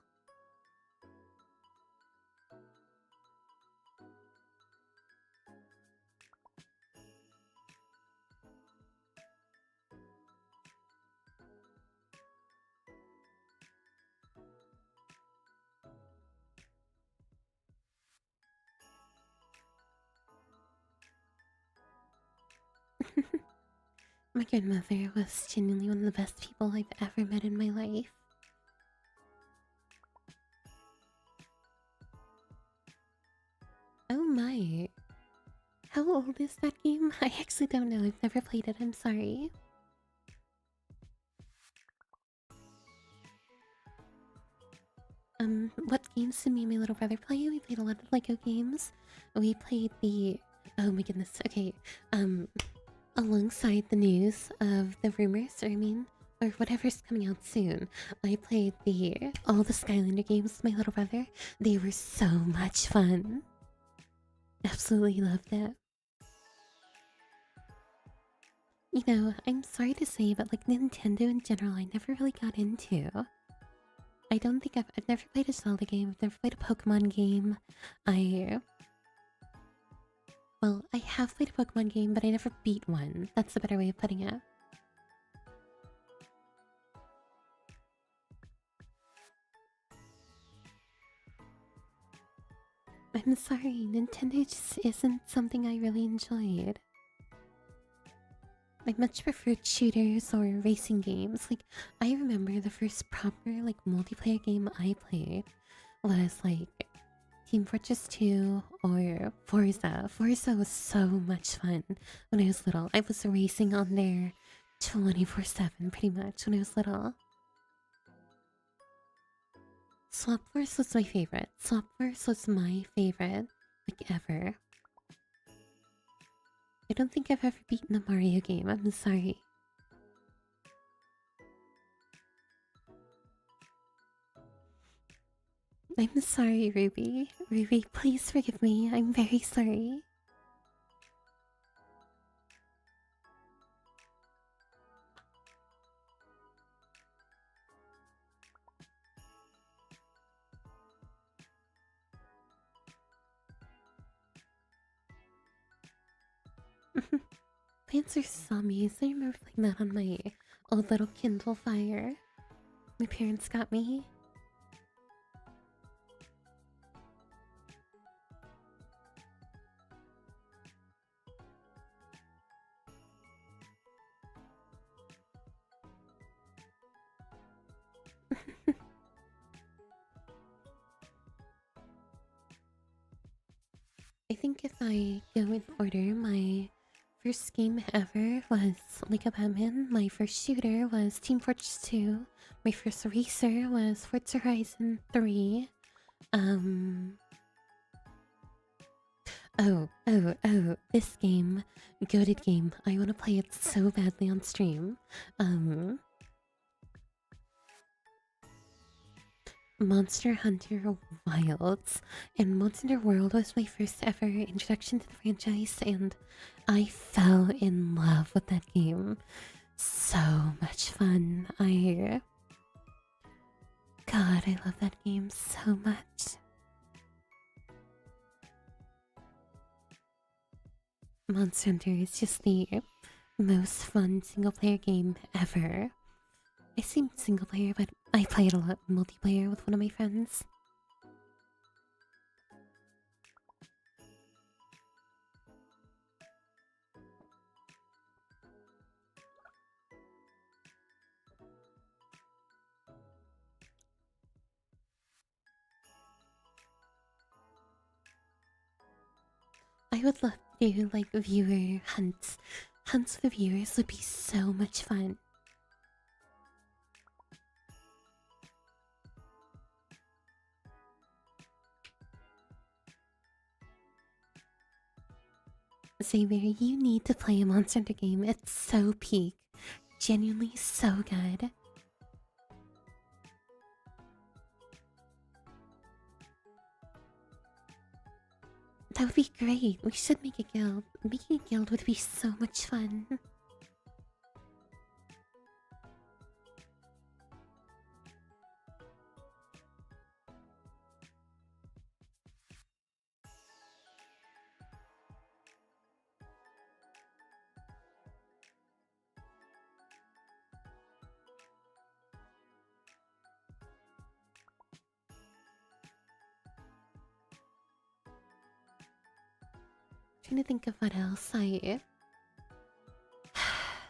A: My grandmother was genuinely one of the best people I've ever met in my life. Oh my. How old is that game? I actually don't know. I've never played it. I'm sorry. What games did me and my little brother play? We played a lot of Lego games. We played the... Oh my goodness. Okay. Alongside the news of the rumors, or whatever's coming out soon, I played all the Skylander games with my little brother. They were so much fun. Absolutely loved it. You know, I'm sorry to say, but like Nintendo in general, I never really got into. I don't think I've never played a Zelda game. I've never played a Pokemon game. Well, I have played a Pokemon game, but I never beat one. That's a better way of putting it. I'm sorry, Nintendo just isn't something I really enjoyed. I much preferred shooters or racing games. Like, I remember the first proper, like, multiplayer game I played was, like, Team Fortress 2 or Forza. Forza was so much fun when I was little. I was racing on there 24/7 pretty much when I was little. Swap Force was my favorite. Swap Force was my favorite, like, ever. I don't think I've ever beaten a Mario game. I'm sorry. I'm sorry, Ruby. Ruby, please forgive me. I'm very sorry. Plants vs. Zombies. I remember playing that on my old little Kindle Fire. My parents got me. I think if I go in order, my first game ever was Lego Batman. My first shooter was Team Fortress 2. My first racer was Forza Horizon 3. Um. Oh, this game. Goated game. I want to play it so badly on stream. Monster Hunter Wilds. And Monster Hunter World was my first ever introduction to the franchise, and I fell in love with that game. So much fun. God, I love that game so much. Monster Hunter is just the most fun single player game ever. I seem single player, but I played a lot multiplayer with one of my friends. I would love to do like viewer hunts. Hunts with viewers would be so much fun. Xavier, you need to play a Monster Hunter game. It's so peak. Genuinely so good. That would be great. We should make a guild. Making a guild would be so much fun. Trying to think of what else I.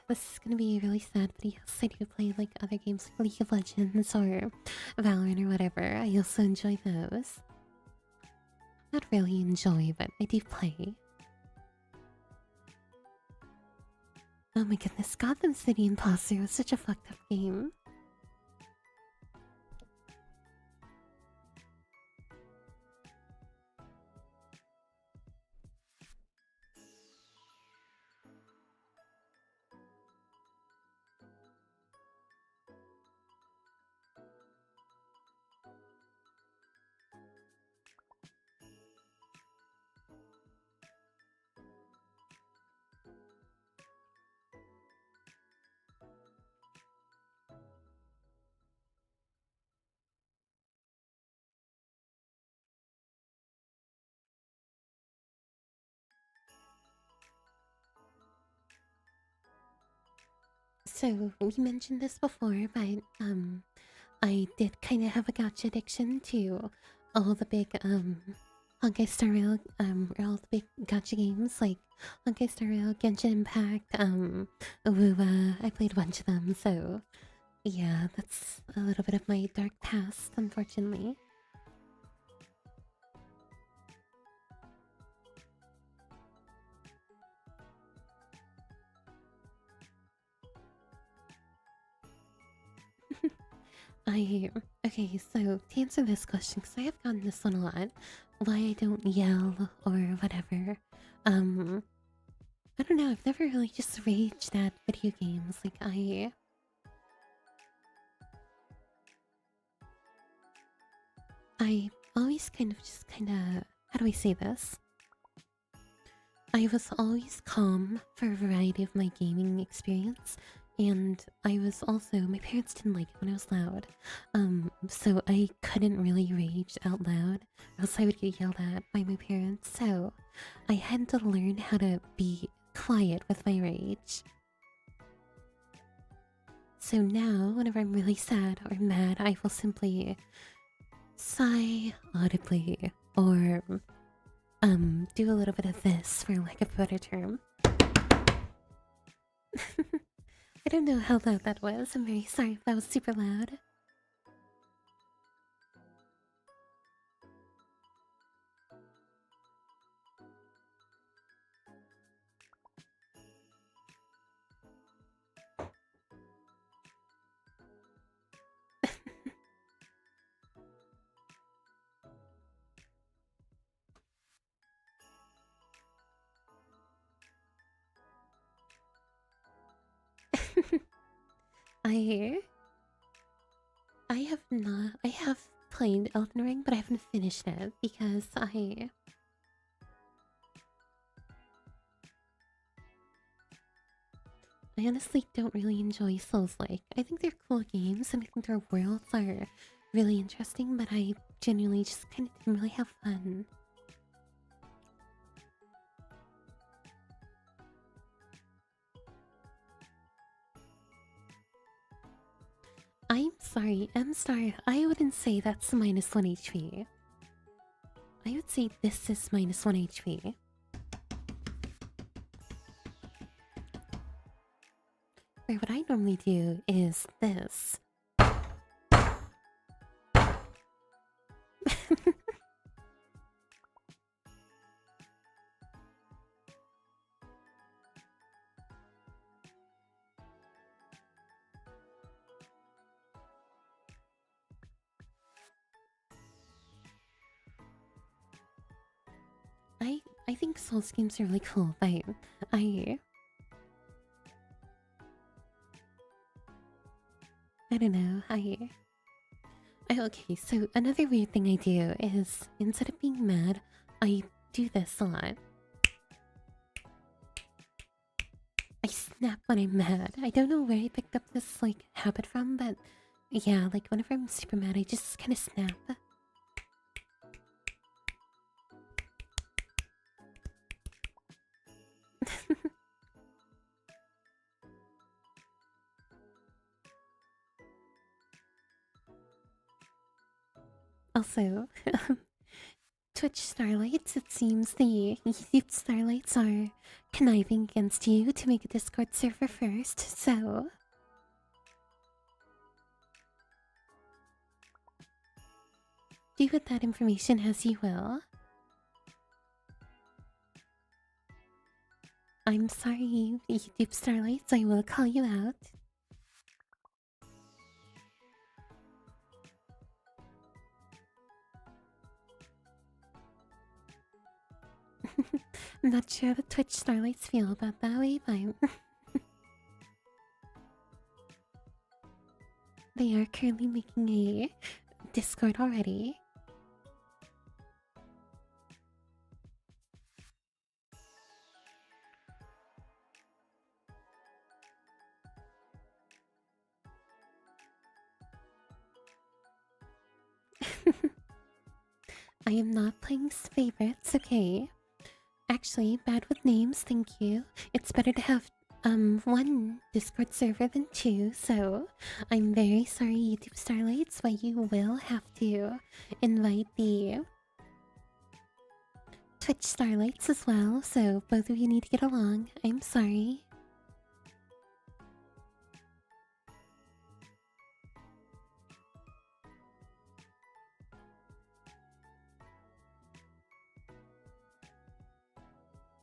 A: This is gonna be really sad, but yes, I do play like other games like League of Legends or Valorant or whatever. I also enjoy those. Not really enjoy, but I do play. Oh my goodness, Gotham City Imposter was such a fucked up game. So we mentioned this before, but I did kind of have a gacha addiction to all the big Honkai Star Rail or all the big gacha games like Honkai Star Rail, Genshin Impact, Awuwa. I played a bunch of them, so yeah, that's a little bit of my dark past, unfortunately. Okay, so to answer this question, because I have gotten this one a lot, why I don't yell or whatever. I don't know, I've never really just raged at video games. Like I always how do I say this? I was always calm for a variety of my gaming experience, and I was also my parents didn't like it when I was loud. So I couldn't really rage out loud, or else I would get yelled at by my parents. So I had to learn how to be quiet with my rage. So now, whenever I'm really sad or mad, I will simply sigh audibly or do a little bit of this for lack of a better term. I don't know how loud that was. I'm very sorry if that was super loud. I I have not. I have played Elden Ring, but I haven't finished it because I honestly don't really enjoy Souls-like. I think they're cool games and I think their worlds are really interesting, but I genuinely just kind of didn't really have fun. I'm sorry, M-Star, I wouldn't say that's -1 HP. I would say this is -1 HP. Or what I normally do is this. I think Souls games are really cool, but I don't know. Okay, so another weird thing I do is instead of being mad, I do this a lot. I snap when I'm mad. I don't know where I picked up this like habit from, but yeah, like whenever I'm super mad, I just kind of snap. Also, Twitch Starlights, it seems the YouTube Starlights are conniving against you to make a Discord server first, so... do with that information as you will. I'm sorry, YouTube Starlights, I will call you out. I'm not sure how the Twitch Starlights feel about that way, but they are currently making a Discord already. I am not playing favorites, okay? Actually, bad with names, thank you. It's better to have one Discord server than two, so I'm very sorry, YouTube Starlights, but you will have to invite the Twitch Starlights as well, so both of you need to get along. I'm sorry.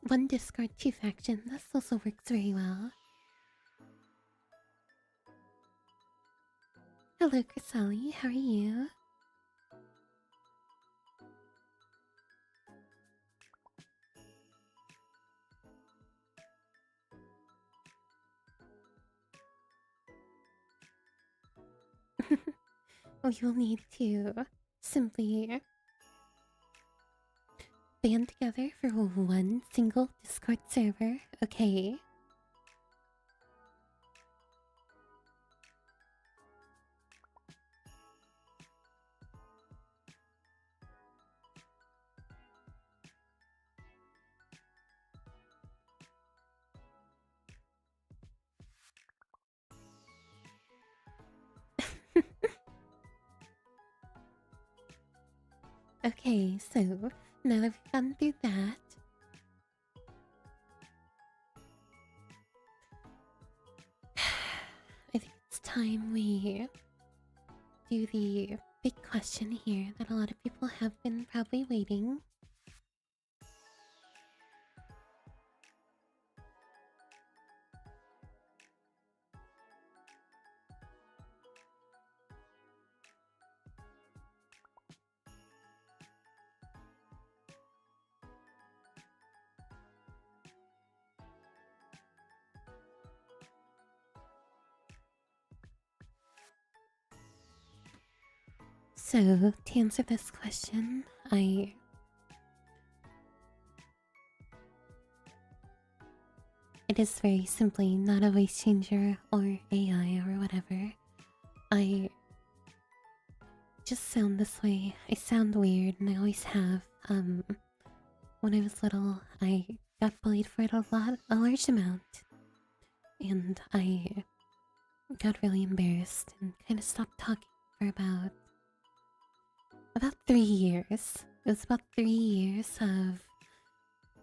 A: One Discord, two faction, this also works very well. Hello, Chrisali, how are you? You'll need to simply band together for one single Discord server, okay? Okay, so now that we've gone through that, I think it's time we do the big question here that a lot of people have been probably waiting. So, to answer this question, it is very simply not a voice changer or AI or whatever. I just sound this way. I sound weird and I always have. When I was little, I got bullied for it a large amount. And I got really embarrassed and kind of stopped talking for about 3 years. It was about 3 years of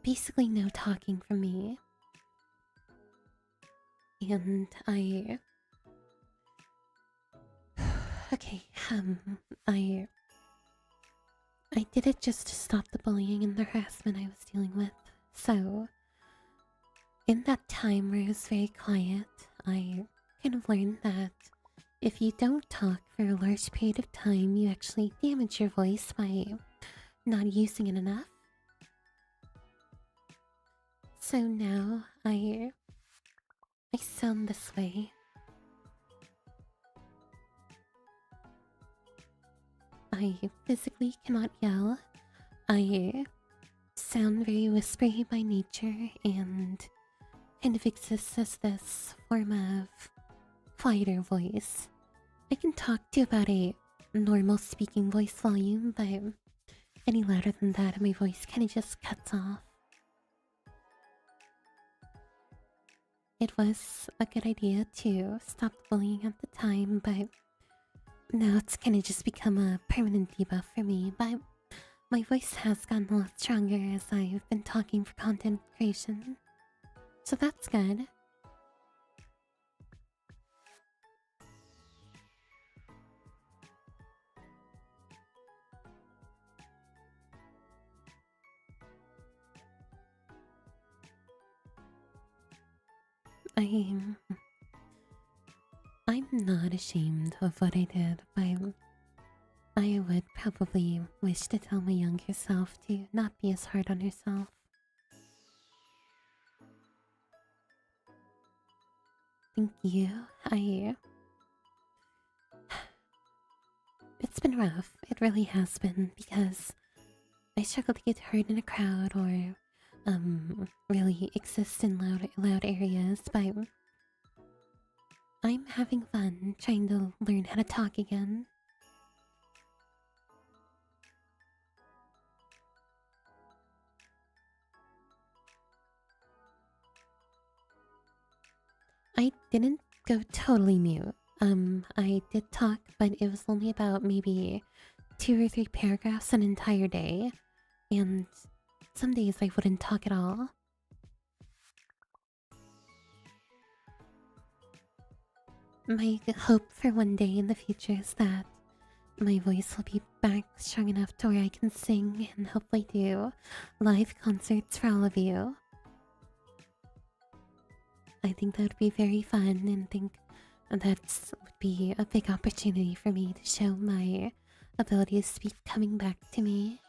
A: basically no talking from me. And okay, I did it just to stop the bullying and the harassment I was dealing with. So, in that time where I was very quiet, I kind of learned that if you don't talk for a large period of time, you actually damage your voice by not using it enough. So now I sound this way. I physically cannot yell. I sound very whispery by nature and kind of exists as this form of quieter voice. I can talk to about a normal speaking voice volume, but any louder than that, my voice kind of just cuts off. It was a good idea to stop bullying at the time, but now it's kind of just become a permanent debuff for me. But my voice has gotten a lot stronger as I've been talking for content creation, so that's good. I'm I'm not ashamed of what I did, but I would probably wish to tell my younger self to not be as hard on herself. Thank you. I. It's been rough. It really has been because I struggle to get heard in a crowd or really exist in loud areas, but I'm having fun trying to learn how to talk again. I didn't go totally mute. I did talk, but it was only about maybe 2 or 3 paragraphs an entire day, and some days I wouldn't talk at all. My hope for one day in the future is that my voice will be back strong enough to where I can sing and hopefully do live concerts for all of you. I think that would be very fun and think that would be a big opportunity for me to show my ability to speak coming back to me.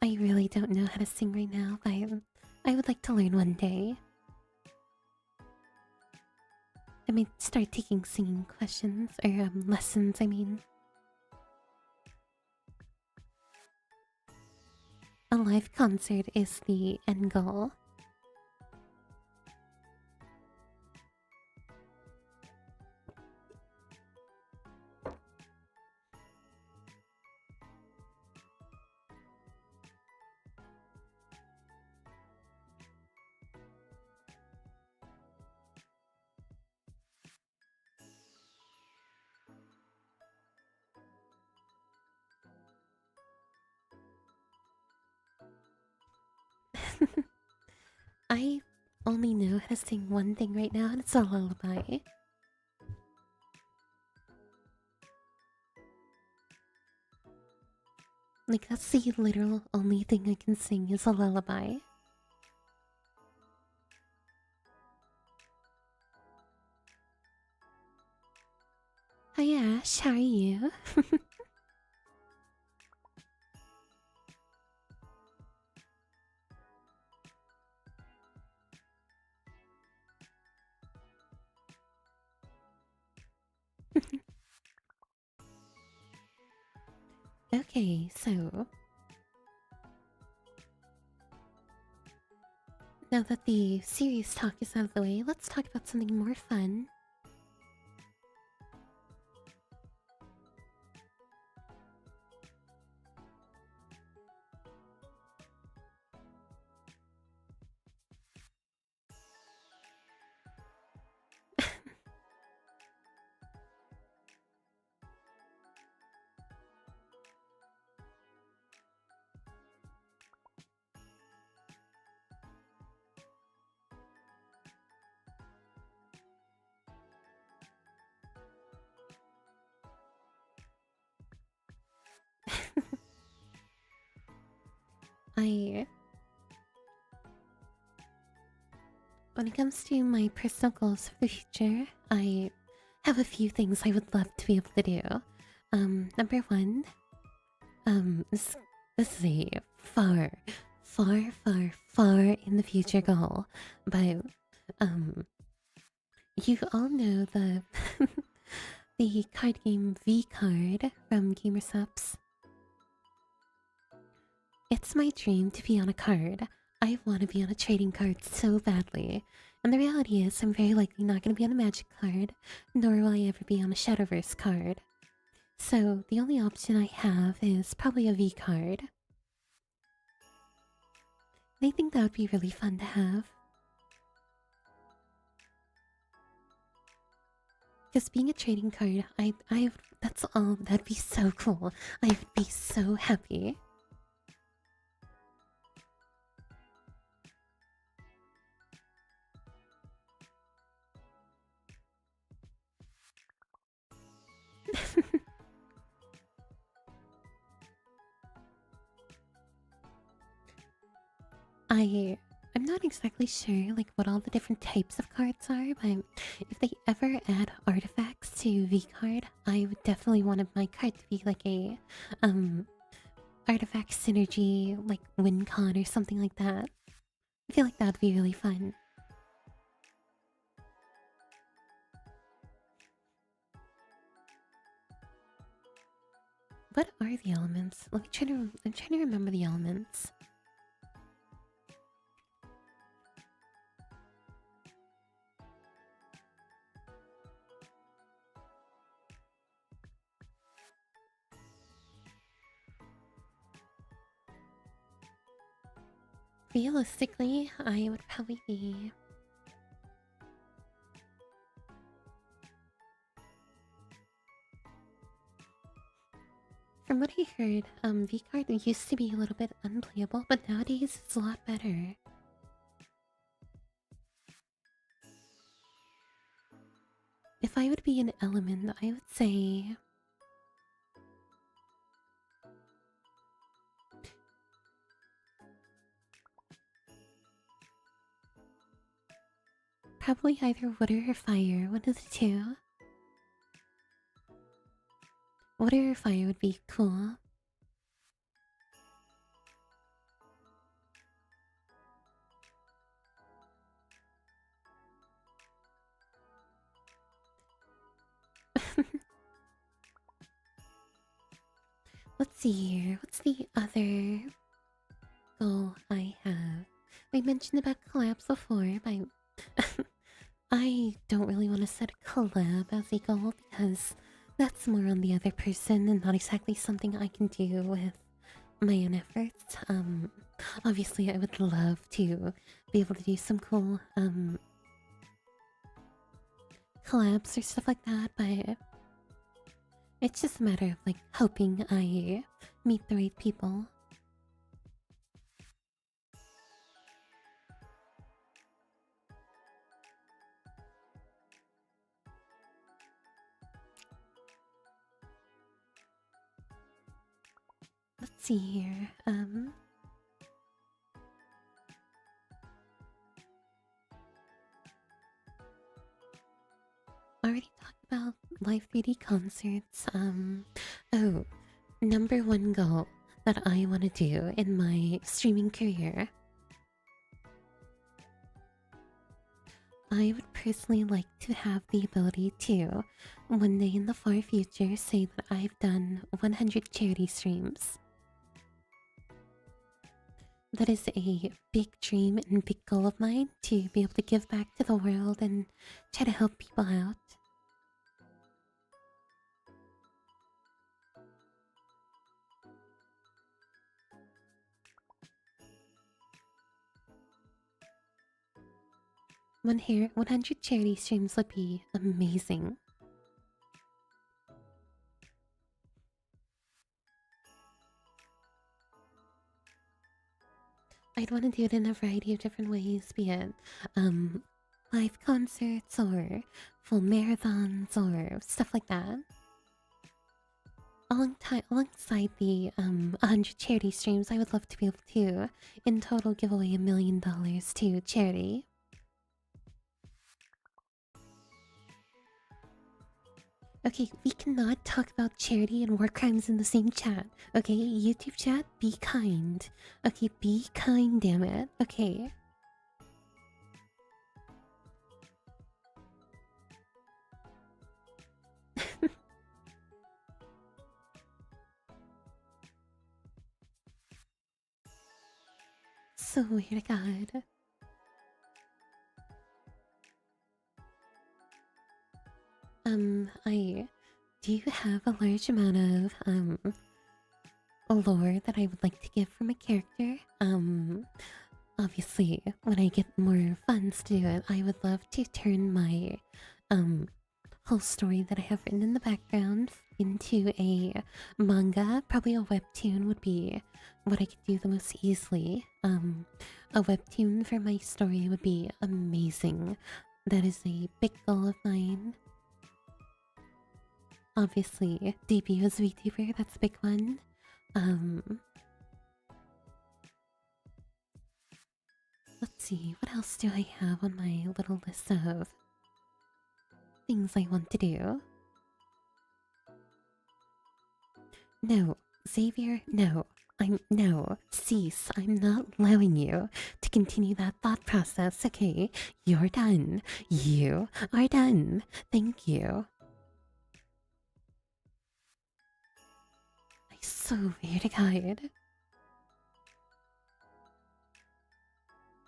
A: I really don't know how to sing right now, but I would like to learn one day. I might start taking singing questions or lessons, I mean. A live concert is the end goal. I only know how to sing one thing right now, and it's a lullaby. Like, that's the literal only thing I can sing is a lullaby. Hi Ash, how are you? Okay, so now that the serious talk is out of the way, let's talk about something more fun. I When it comes to my personal goals for the future, I have a few things I would love to be able to do. Number one, this is a far, far in the future goal, but you all know the the card game V card from Gamersupps. It's my dream to be on a card. I want to be on a trading card so badly. And the reality is, I'm very likely not going to be on a magic card, nor will I ever be on a Shadowverse card. So the only option I have is probably a V card. I think that would be really fun to have. Because being a trading card, that's all, that'd be so cool. I would be so happy. I'm not exactly sure like what all the different types of cards are, but if they ever add artifacts to V card, I would definitely want my card to be like a artifact synergy, like WinCon or something like that. I feel like that'd be really fun. What are the elements? I'm trying to remember the elements. Realistically, I would probably be... From what I heard, V-Card used to be a little bit unplayable, but nowadays it's a lot better. If I would be an element, I would say... Probably either water or fire, one of the two. Water or fire would be cool. Let's see here. What's the other goal I have? We mentioned about collabs before, but I don't really want to set a collab as a goal because that's more on the other person and not exactly something I can do with my own efforts. Obviously I would love to be able to do some cool collabs or stuff like that, but it's just a matter of like hoping I meet the right people. Let's see here. Already talked about live 3D concerts. Oh, number one goal that I want to do in my streaming career. I would personally like to have the ability to, one day in the far future, say that I've done 100 charity streams. That is a big dream and big goal of mine, to be able to give back to the world and try to help people out. One here, 100 charity streams would be amazing. I'd want to do it in a variety of different ways, be it live concerts or full marathons or stuff like that. Alongside the 100 charity streams, I would love to be able to, in total, give away $1 million to charity. Okay, we cannot talk about charity and war crimes in the same chat. Okay, YouTube chat, be kind. Okay, be kind, damn it. Okay. swear to God. I do have a large amount of lore that I would like to give from a character. Obviously, when I get more funds to do it, I would love to turn my um whole story that I have written in the background into a manga. Probably a webtoon would be what I could do the most easily. A webtoon for my story would be amazing. That is a big goal of mine. Obviously, debut as VTuber, that's a big one. Let's see, what else do I have on my little list of things I want to do? No, Xavier, no. No, cease. I'm not allowing you to continue that thought process, okay? You're done. You are done. Thank you. I swear to God.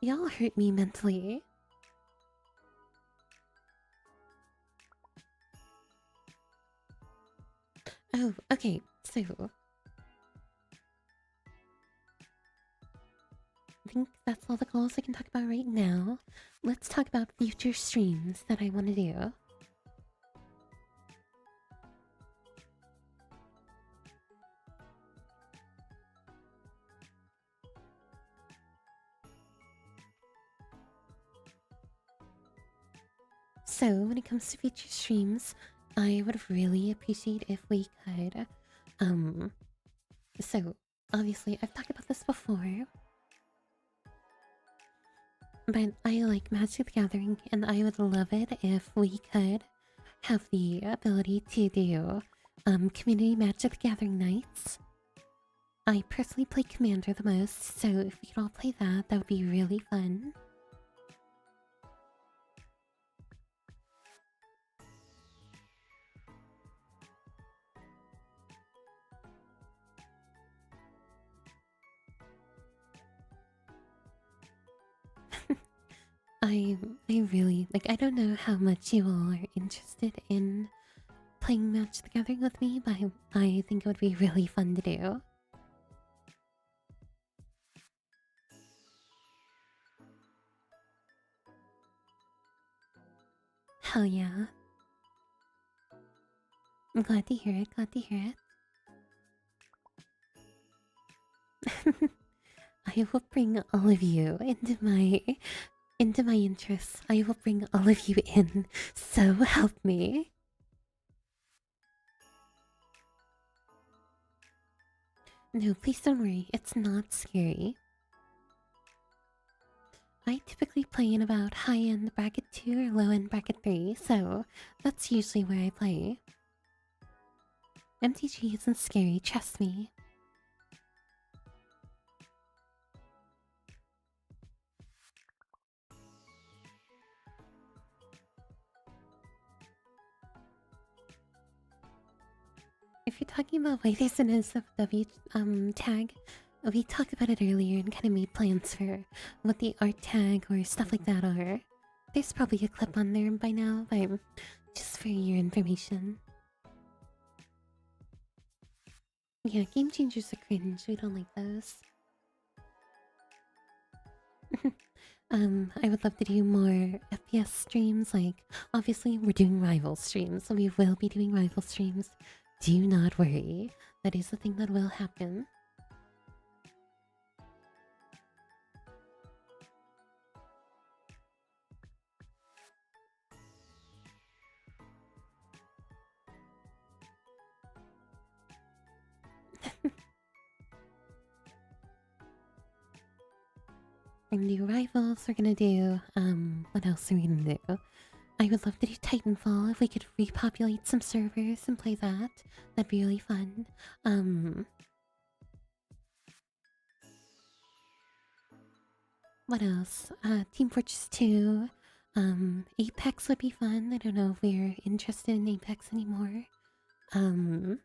A: Y'all hurt me mentally. Oh, okay, so I think that's all the goals I can talk about right now. Let's talk about future streams that I want to do. So, when it comes to future streams, I would really appreciate if we could, um, so obviously I've talked about this before, but I like Magic the Gathering and I would love it if we could have the ability to do, community Magic the Gathering nights. I personally play Commander the most, so if we could all play that, that would be really fun. I really like. I don't know how much you all are interested in playing Match the Gathering with me, but I think it would be really fun to do. Hell yeah! I'm glad to hear it. Glad to hear it. I will bring all of you into my interests. I will bring all of you in. So help me. No, please don't worry. It's not scary. I typically play in about high-end bracket 2 or low-end bracket 3, so that's usually where I play. MTG isn't scary, trust me. If you're talking about why there's an SFW tag, we talked about it earlier and kind of made plans for what the art tag or stuff like that are. There's probably a clip on there by now, but just for your information. Yeah, game changers are cringe. We don't like those. I would love to do more FPS streams. Like, obviously, we're doing rival streams, so we will be doing rival streams. Do not worry. That is the thing that will happen. We're gonna do rivals. We're gonna do what else are we gonna do? I would love to do Titanfall if we could repopulate some servers and play that. That'd be really fun. What else? Team Fortress 2. Apex would be fun. I don't know if we're interested in Apex anymore. Um,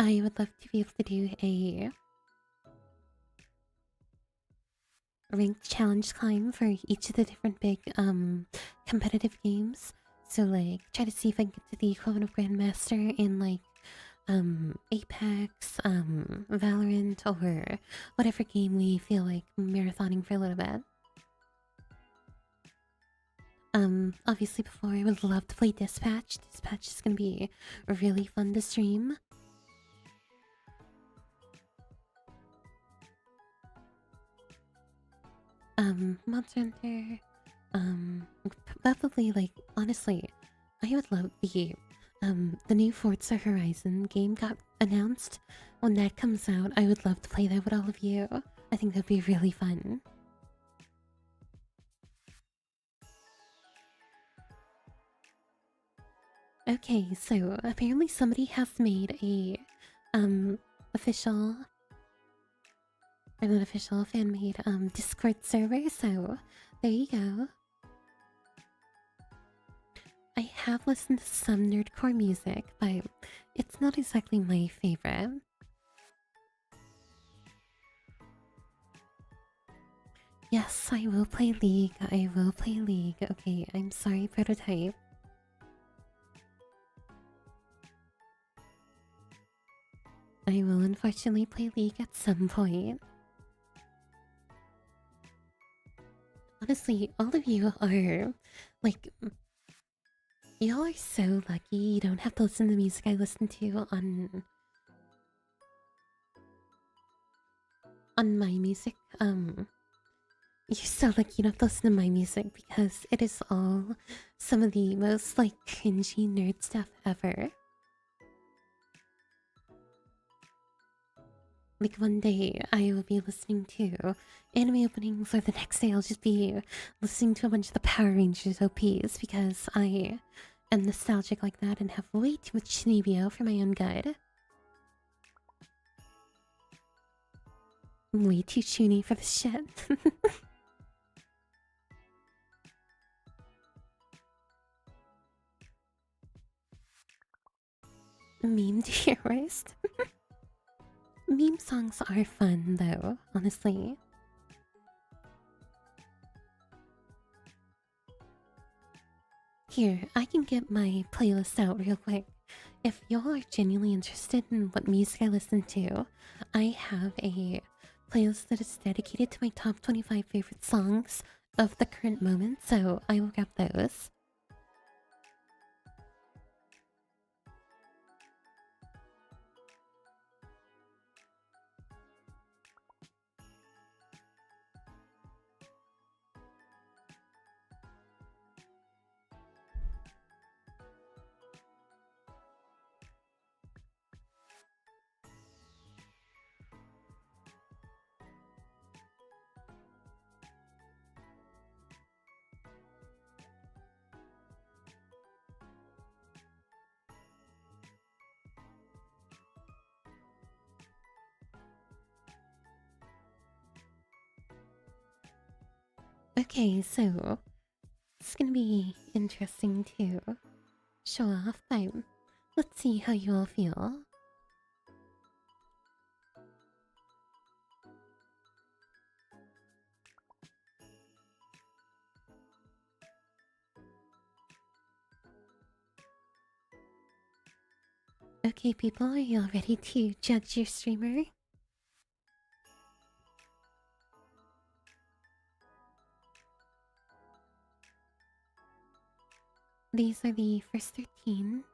A: I would love to be able to do a ranked challenge climb for each of the different big competitive games. So like try to see if I can get to the equivalent of Grandmaster in like Apex, Valorant, or whatever game we feel like marathoning for a little bit. Obviously before I would love to play Dispatch. Dispatch is gonna be really fun to stream. Monster Hunter, probably like honestly, I would love the new Forza Horizon game got announced. When that comes out, I would love to play that with all of you. I think that'd be really fun. Okay, so apparently somebody has made a official or not official fan made Discord server, so there you go. I have listened to some nerdcore music, but it's not exactly my favorite. Yes, I will play League. I will play League. Okay, I'm sorry, Prototype. I will unfortunately play League at some point. Honestly, all of you are like, y'all are so lucky you don't have to listen to the music I listen to on my music. You're so lucky you don't have to listen to my music because it is all some of the most like cringy nerd stuff ever. Like one day I will be listening to anime openings, or the next day I'll just be listening to a bunch of the Power Rangers OPs because I am nostalgic like that and have way too much Shinibio for my own good. I'm way too chuny for this shit. Meme theorist. Meme songs are fun though, honestly. Here, I can get my playlist out real quick. If y'all are genuinely interested in what music I listen to, I have a playlist that is dedicated to my top 25 favorite songs of the current moment, so I will grab those. Okay, so it's gonna be interesting to show off, but let's see how you all feel. Okay, people, are you all ready to judge your streamer? These are the first 13.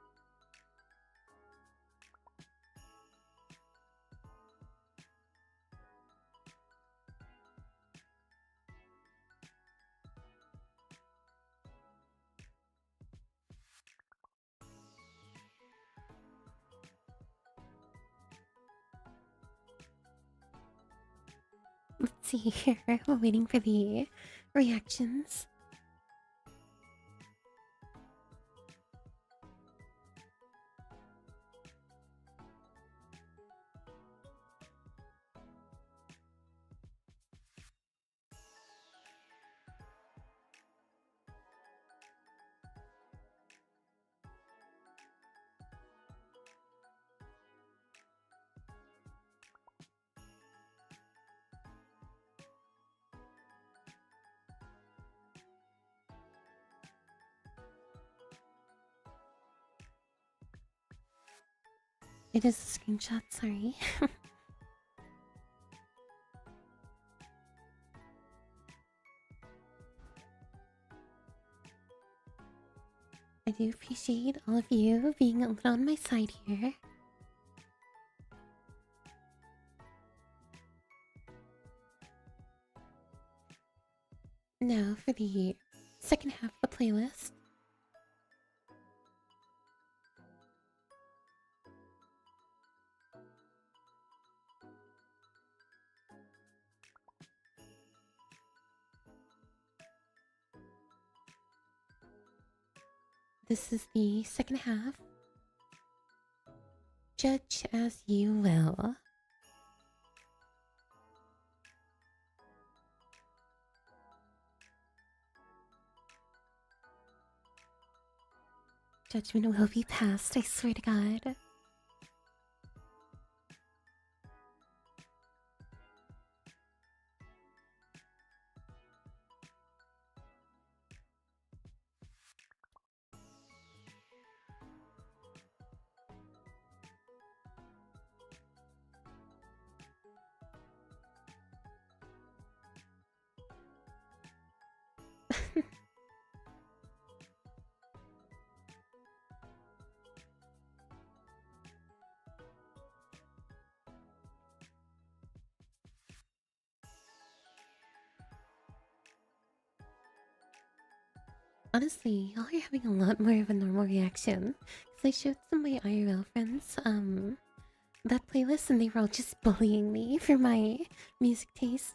A: Let's see here. We're waiting for the reactions. It is a screenshot, sorry. I do appreciate all of you being a little on my side here. Now for the second half of the playlist. This is the second half. Judge as you will. Judgment will be passed, I swear to God. Honestly, y'all are having a lot more of a normal reaction. Because I showed some of my IRL friends, that playlist and they were all just bullying me for my music taste.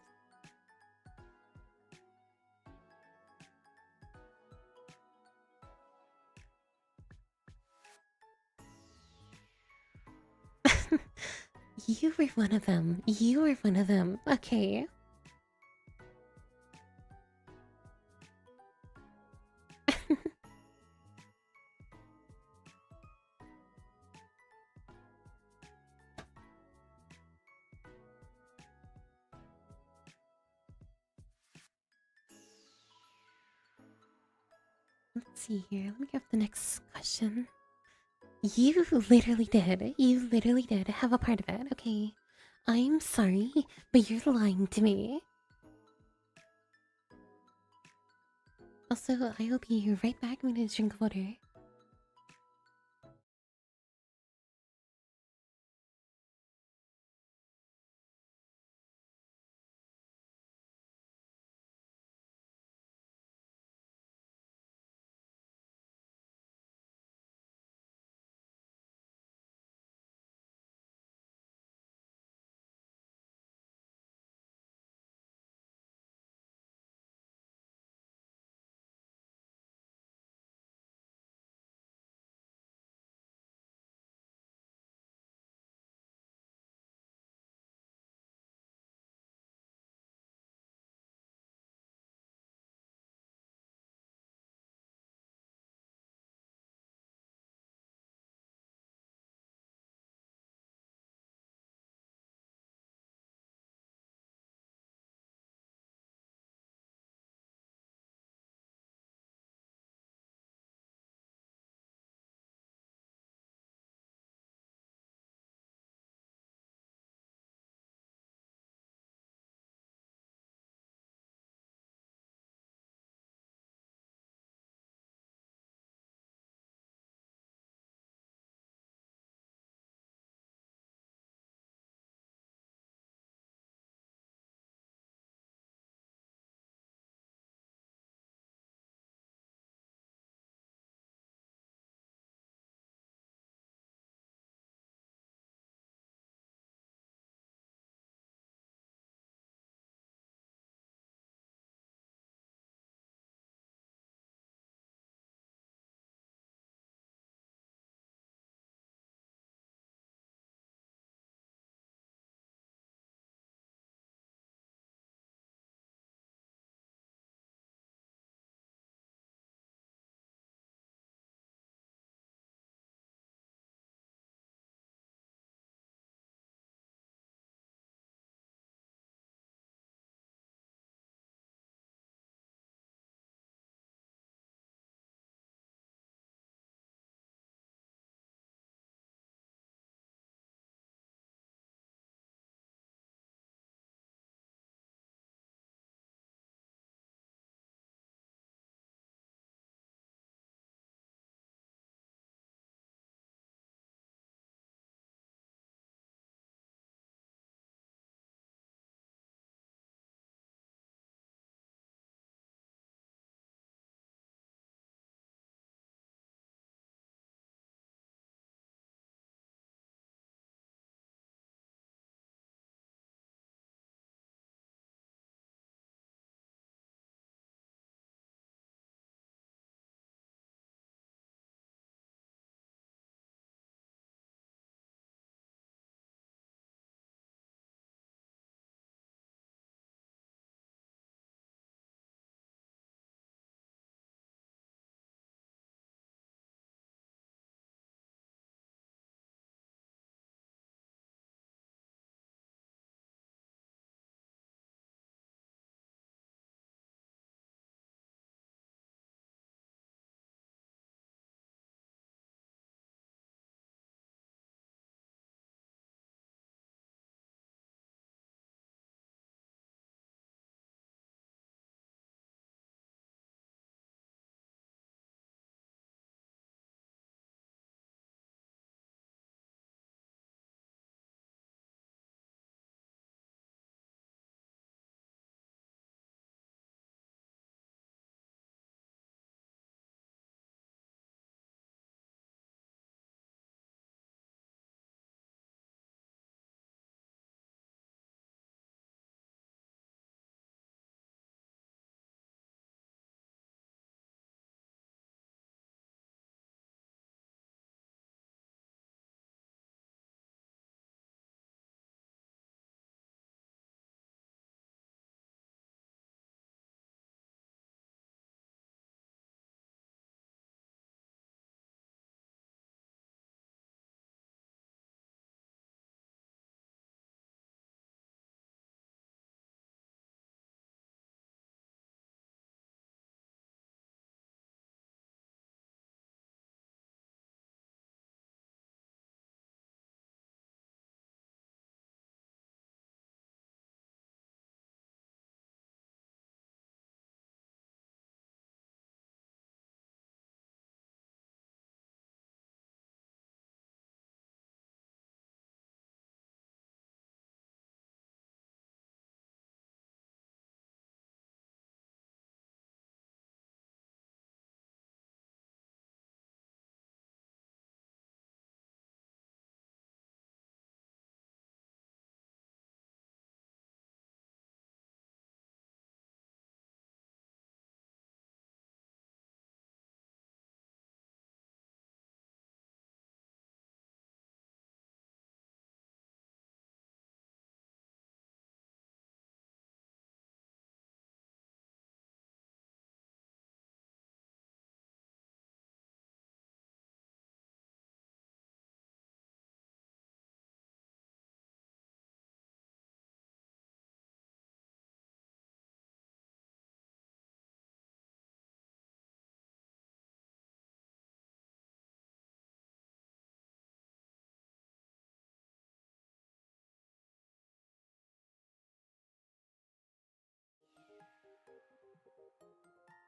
A: You were one of them. You were one of them. Okay. Let's see here. Let me get the next question. You literally did. You literally did have a part of it. Okay. I'm sorry, but you're lying to me. Also, I will be right back. I'm gonna drink water.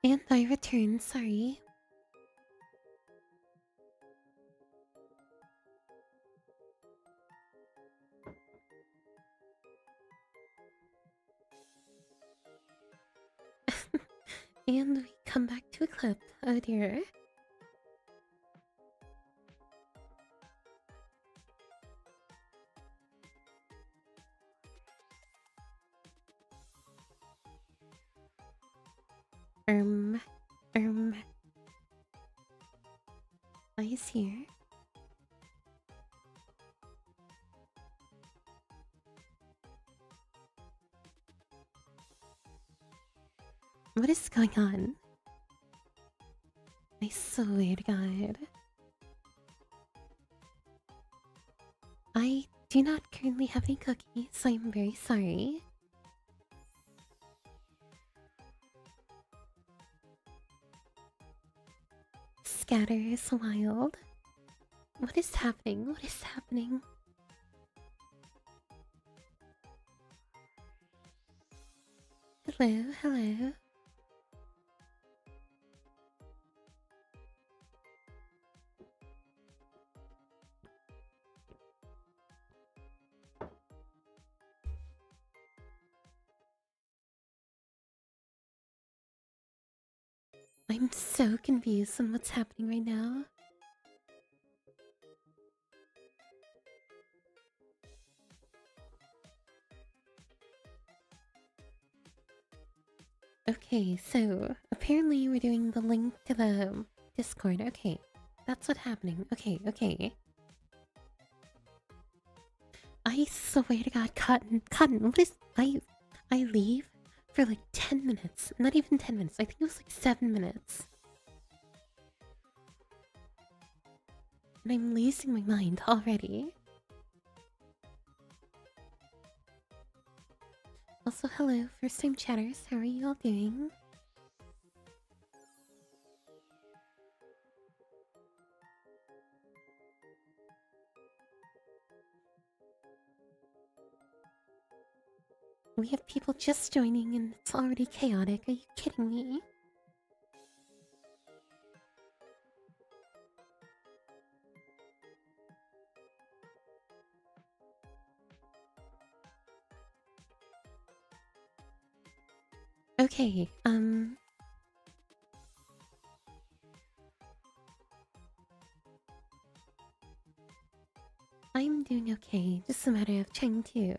A: And I returned, sorry. And we come back to a clip. Oh dear. Um, um, Ice here. What is going on? I swear to God. I do not currently have any cookies, so I'm very sorry. Scatter is wild. What is happening? What is happening? Hello, hello. I'm so confused on what's happening right now. Okay, so apparently we're doing the link to the Discord. Okay, that's what's happening. Okay, okay. I swear to God, Cotton, what is I leave for like 10 minutes. Not even 10 minutes. I think it was like 7 minutes. And I'm losing my mind already. Also, hello, first time chatters. How are you all doing? We have people just joining and it's already chaotic. Are you kidding me? Okay, I'm doing okay. Just a matter of trying to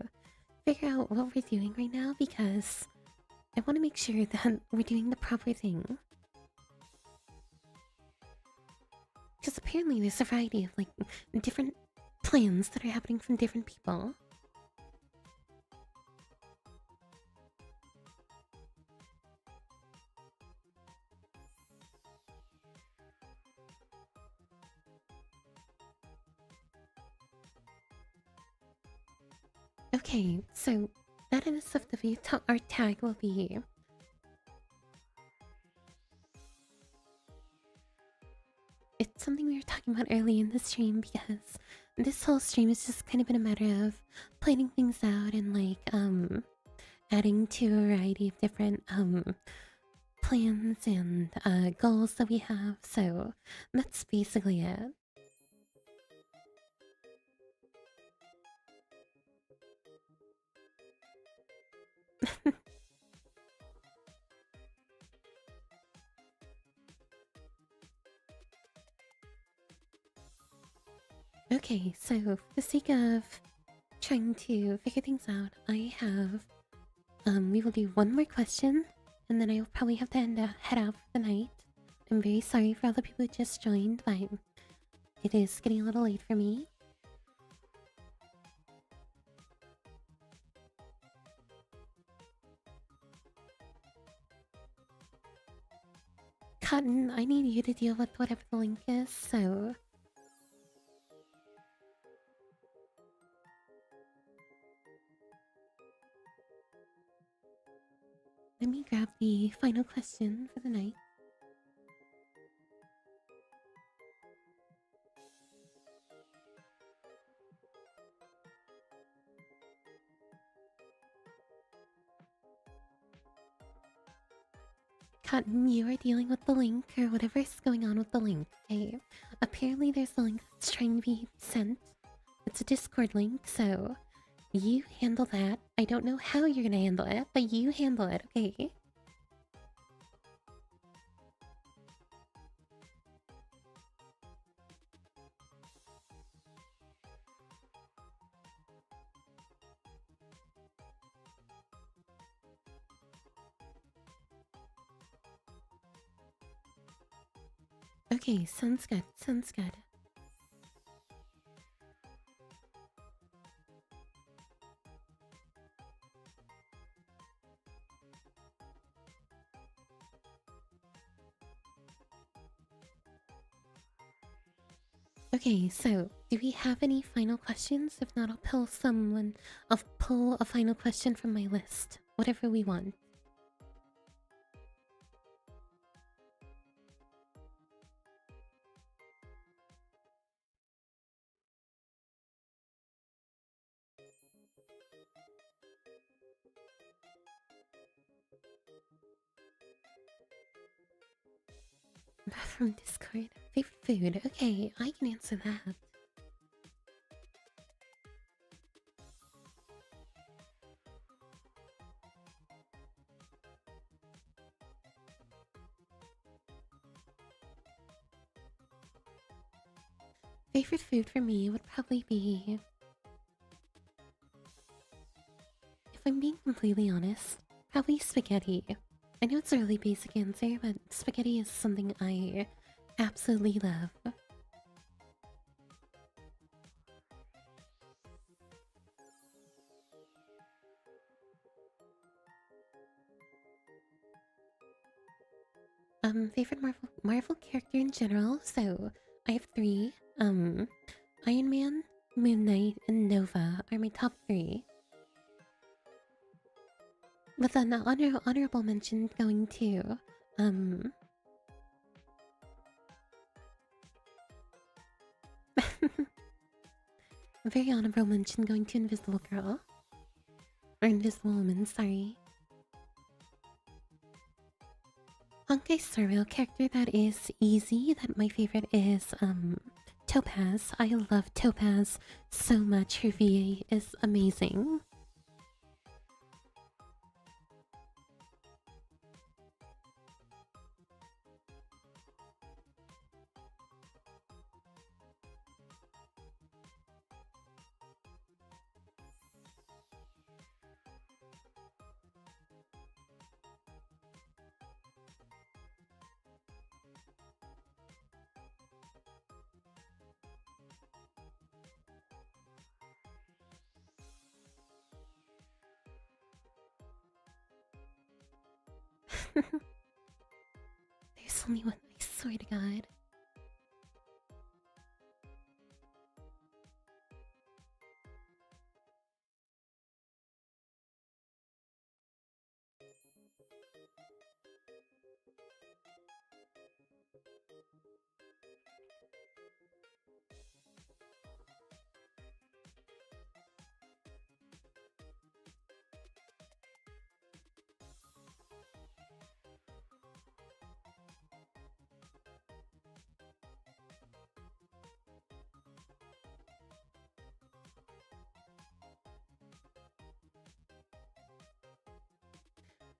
A: figure out what we're doing right now because I want to make sure that we're doing the proper thing. Because apparently there's a variety of like different plans that are happening from different people. Okay, so that NSFW our tag will be. It's something we were talking about early in the stream because this whole stream has just kind of been a matter of planning things out and like adding to a variety of different plans and goals that we have. So that's basically it. Okay, so for the sake of trying to figure things out, I have we will do one more question and then I'll probably have to head out for the night. I'm very sorry for all the people who just joined, but it is getting a little late for me. Cotton, I need you to deal with whatever the link is, so let me grab the final question for the night. Cotton, you are dealing with the link or whatever's going on with the link. Okay. Apparently there's a link that's trying to be sent. It's a Discord link, so you handle that. I don't know how you're gonna handle it, but you handle it, okay? Okay, sounds good, sounds good. Okay, so do we have any final questions? If not, I'll pull a final question from my list. Whatever we want. From Discord. Favorite food. Okay, I can answer that. Favorite food for me would probably be... If I'm being completely honest, probably spaghetti. I know it's a really basic answer, but spaghetti is something I absolutely love. Favorite Marvel character in general, so I have three. Iron Man, Moon Knight, and Nova are my top three. With an honorable mention going to, a very honorable mention going to Invisible Girl. Or Invisible Woman, sorry. Honkai's surreal character that is easy, that my favorite is, Topaz. I love Topaz so much. Her VA is amazing. There's only one, I swear to God.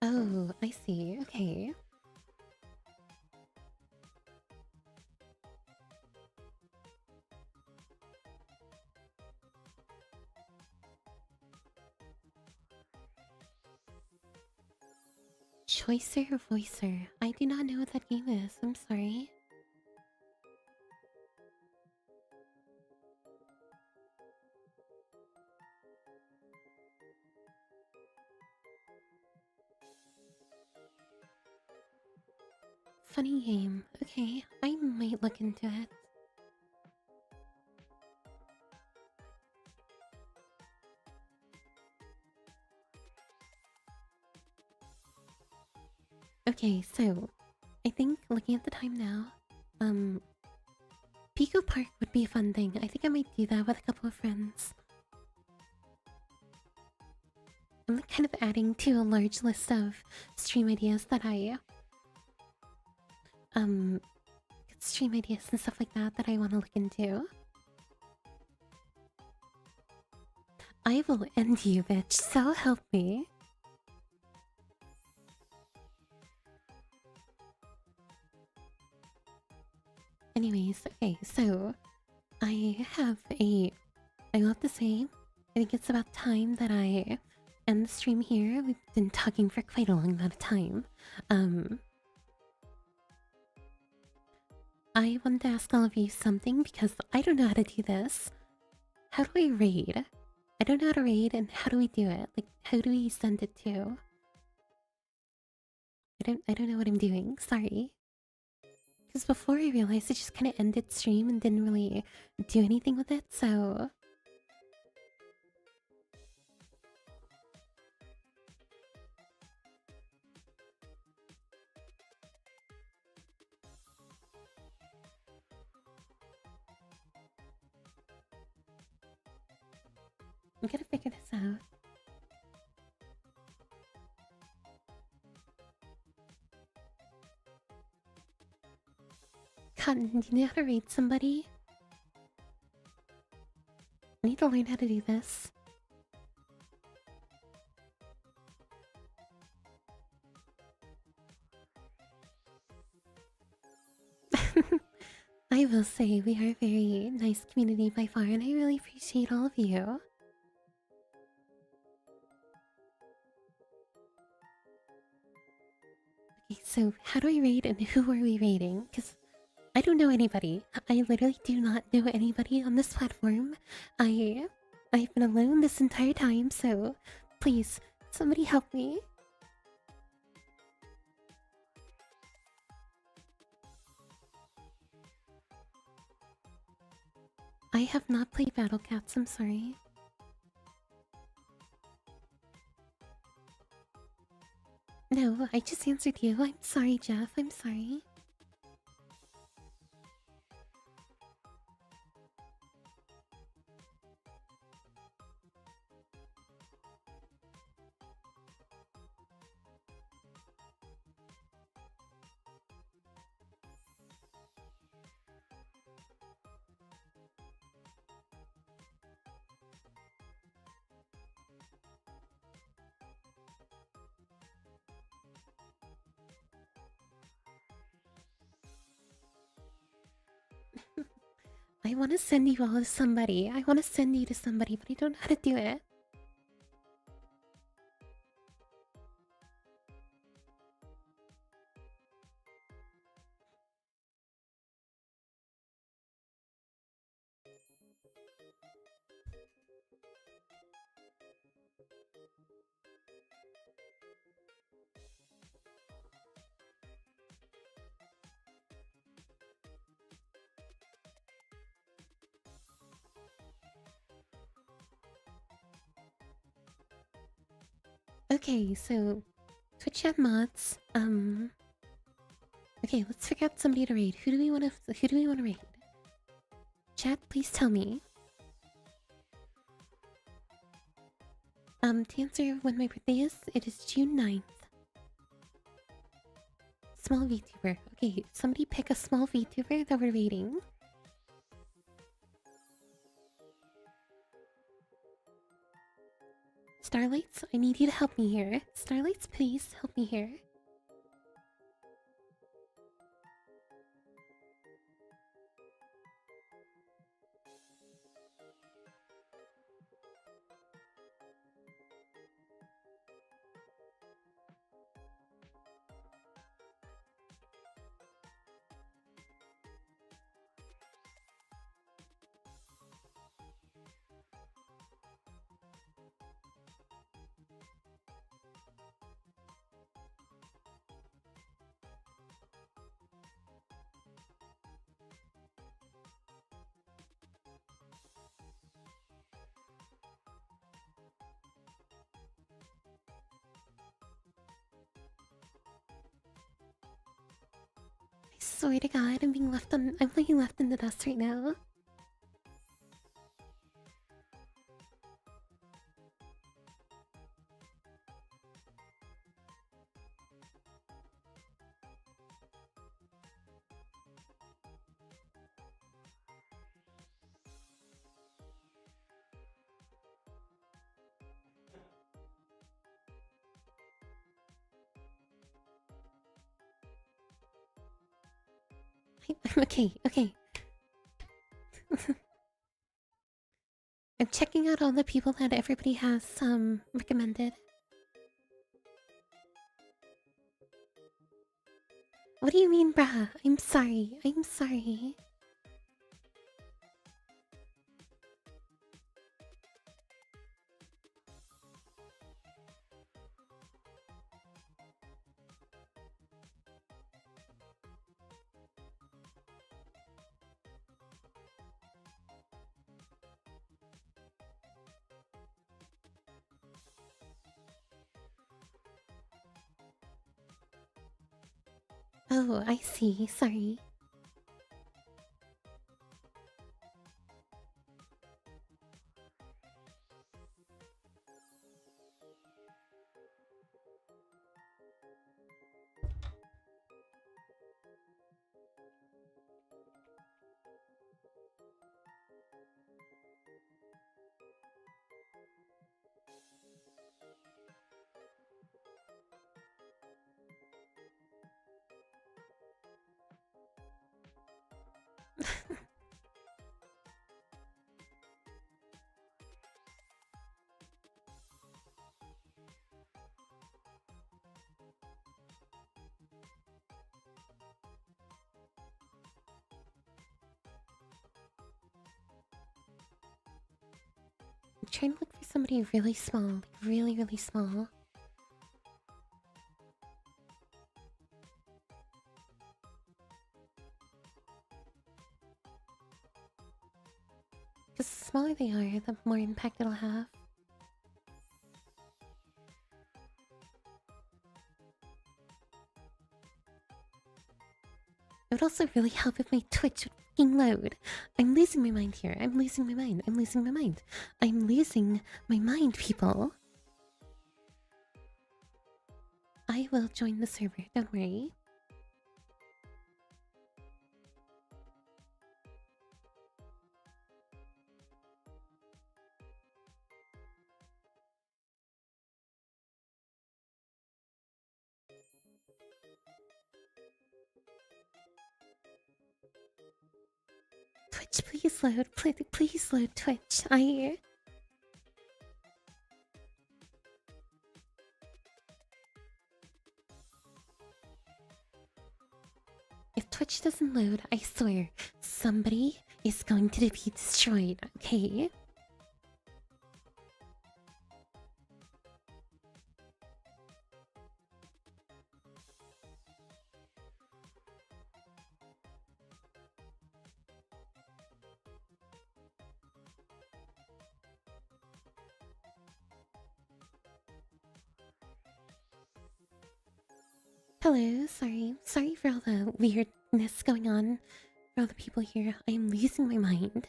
A: Oh, I see. Okay. Choicer or Voicer? I do not know what that game is. I'm sorry. Funny game. Okay, I might look into it. Okay, so I think looking at the time now, Pico Park would be a fun thing. I think I might do that with a couple of friends. I'm kind of adding to a large list of stream ideas that I good stream ideas and stuff like that that I want to look into. I will end you, bitch. So help me. Anyways, okay, so I will have to say, I think it's about time that I end the stream here. We've been talking for quite a long amount of time. I wanted to ask all of you something because I don't know how to do this. How do I raid? I don't know how to raid, and how do we do it? Like, how do we send it to? I don't know what I'm doing. Sorry. Because before I realized I just kind of ended stream and didn't really do anything with it, so... I'm gonna figure this out. Cotton, do you know how to raid somebody? I need to learn how to do this. I will say we are a very nice community by far, and I really appreciate all of you. Okay, so how do I raid and who are we raiding? Because I don't know anybody. I literally do not know anybody on this platform. I've been alone this entire time, so please, somebody help me. I have not played Battle Cats, I'm sorry. No, I just answered you. I'm sorry, Jeff. I'm sorry. I want to send you all to somebody. I want to send you to somebody, but I don't know how to do it. Okay, so Twitch chat mods. Okay, let's figure out somebody to raid. Who do we want to raid? Chat, please tell me. To answer when my birthday is, it is June 9th. Small VTuber. Okay, somebody pick a small VTuber that we're raiding. Starlights, I need you to help me here. Starlights, please help me here. I swear to God, I'm being left in the dust right now. I'm okay, okay. I'm checking out all the people that everybody has recommended. What do you mean, bruh? I'm sorry. I'm sorry. Oh, I see. Sorry. I'm trying to look for somebody really small. Like really, really small. Because the smaller they are, the more impact it'll have. It would also really help if my Twitch would fucking load. I'm losing my mind here. I'm losing my mind. I'm losing my mind. I'm losing my mind, people. I will join the server. Don't worry. Twitch, please load. Please load Twitch. If Twitch doesn't load, I swear, somebody is going to be destroyed, okay? Hello, sorry for all the weirdness going on for all the people here. I am losing my mind.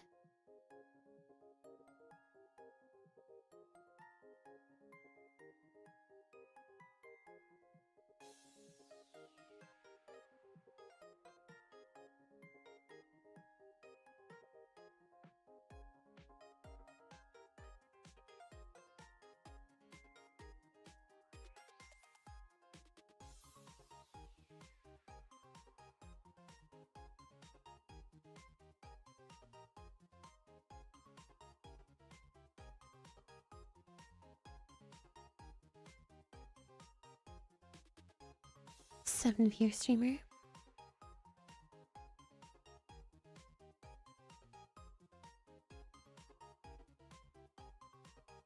A: Seven-viewer streamer.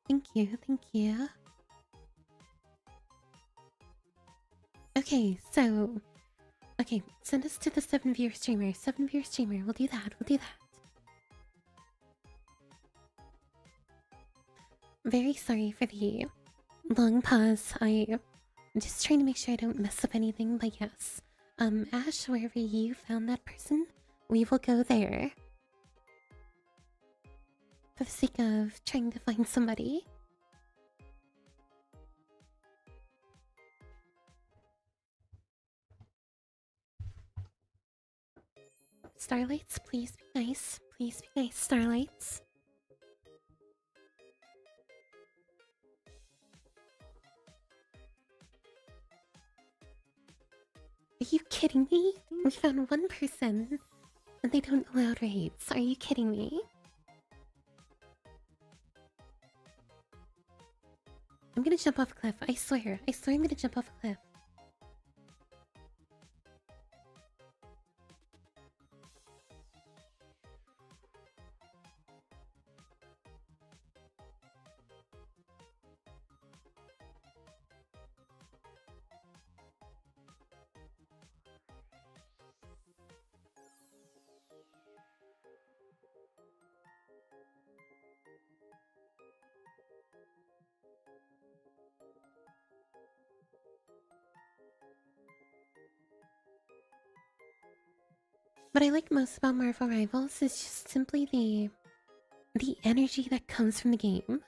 A: Thank you, thank you. Okay, so... Okay, send us to the 7-viewer streamer. 7-viewer streamer, we'll do that, we'll do that. Very sorry for the long pause. I'm just trying to make sure I don't mess up anything, but yes. Ash, wherever you found that person, we will go there. For the sake of trying to find somebody. Starlights, please be nice. Please be nice, Starlights. you kidding me? We found one person and they don't allow raids. Are you kidding me? I'm gonna jump off a cliff. I swear. I swear I'm gonna jump off a cliff. What I like most about Marvel Rivals is just simply the energy that comes from the game.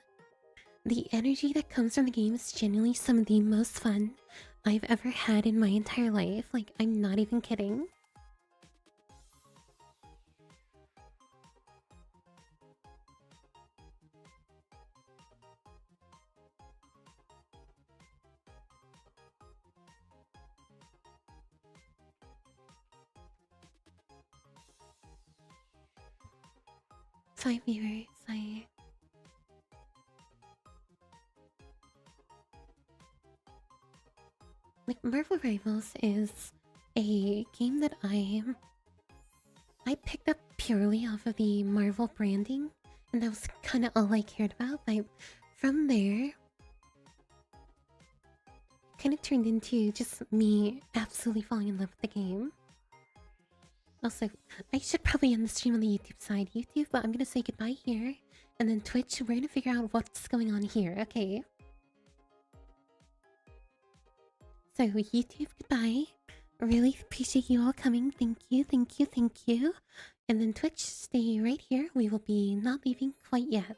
A: The energy that comes from the game is genuinely some of the most fun I've ever had in my entire life. Like, I'm not even kidding. Five viewers, like Marvel Rivals is a game that I picked up purely off of the Marvel branding, and that was kind of all I cared about. But from there, kind of turned into just me absolutely falling in love with the game. Also, I should probably end the stream on the YouTube side, YouTube, but I'm gonna say goodbye here. And then Twitch, we're gonna figure out what's going on here, okay? So, YouTube, goodbye. Really appreciate you all coming. Thank you, thank you, thank you. And then Twitch, stay right here. We will be not leaving quite yet.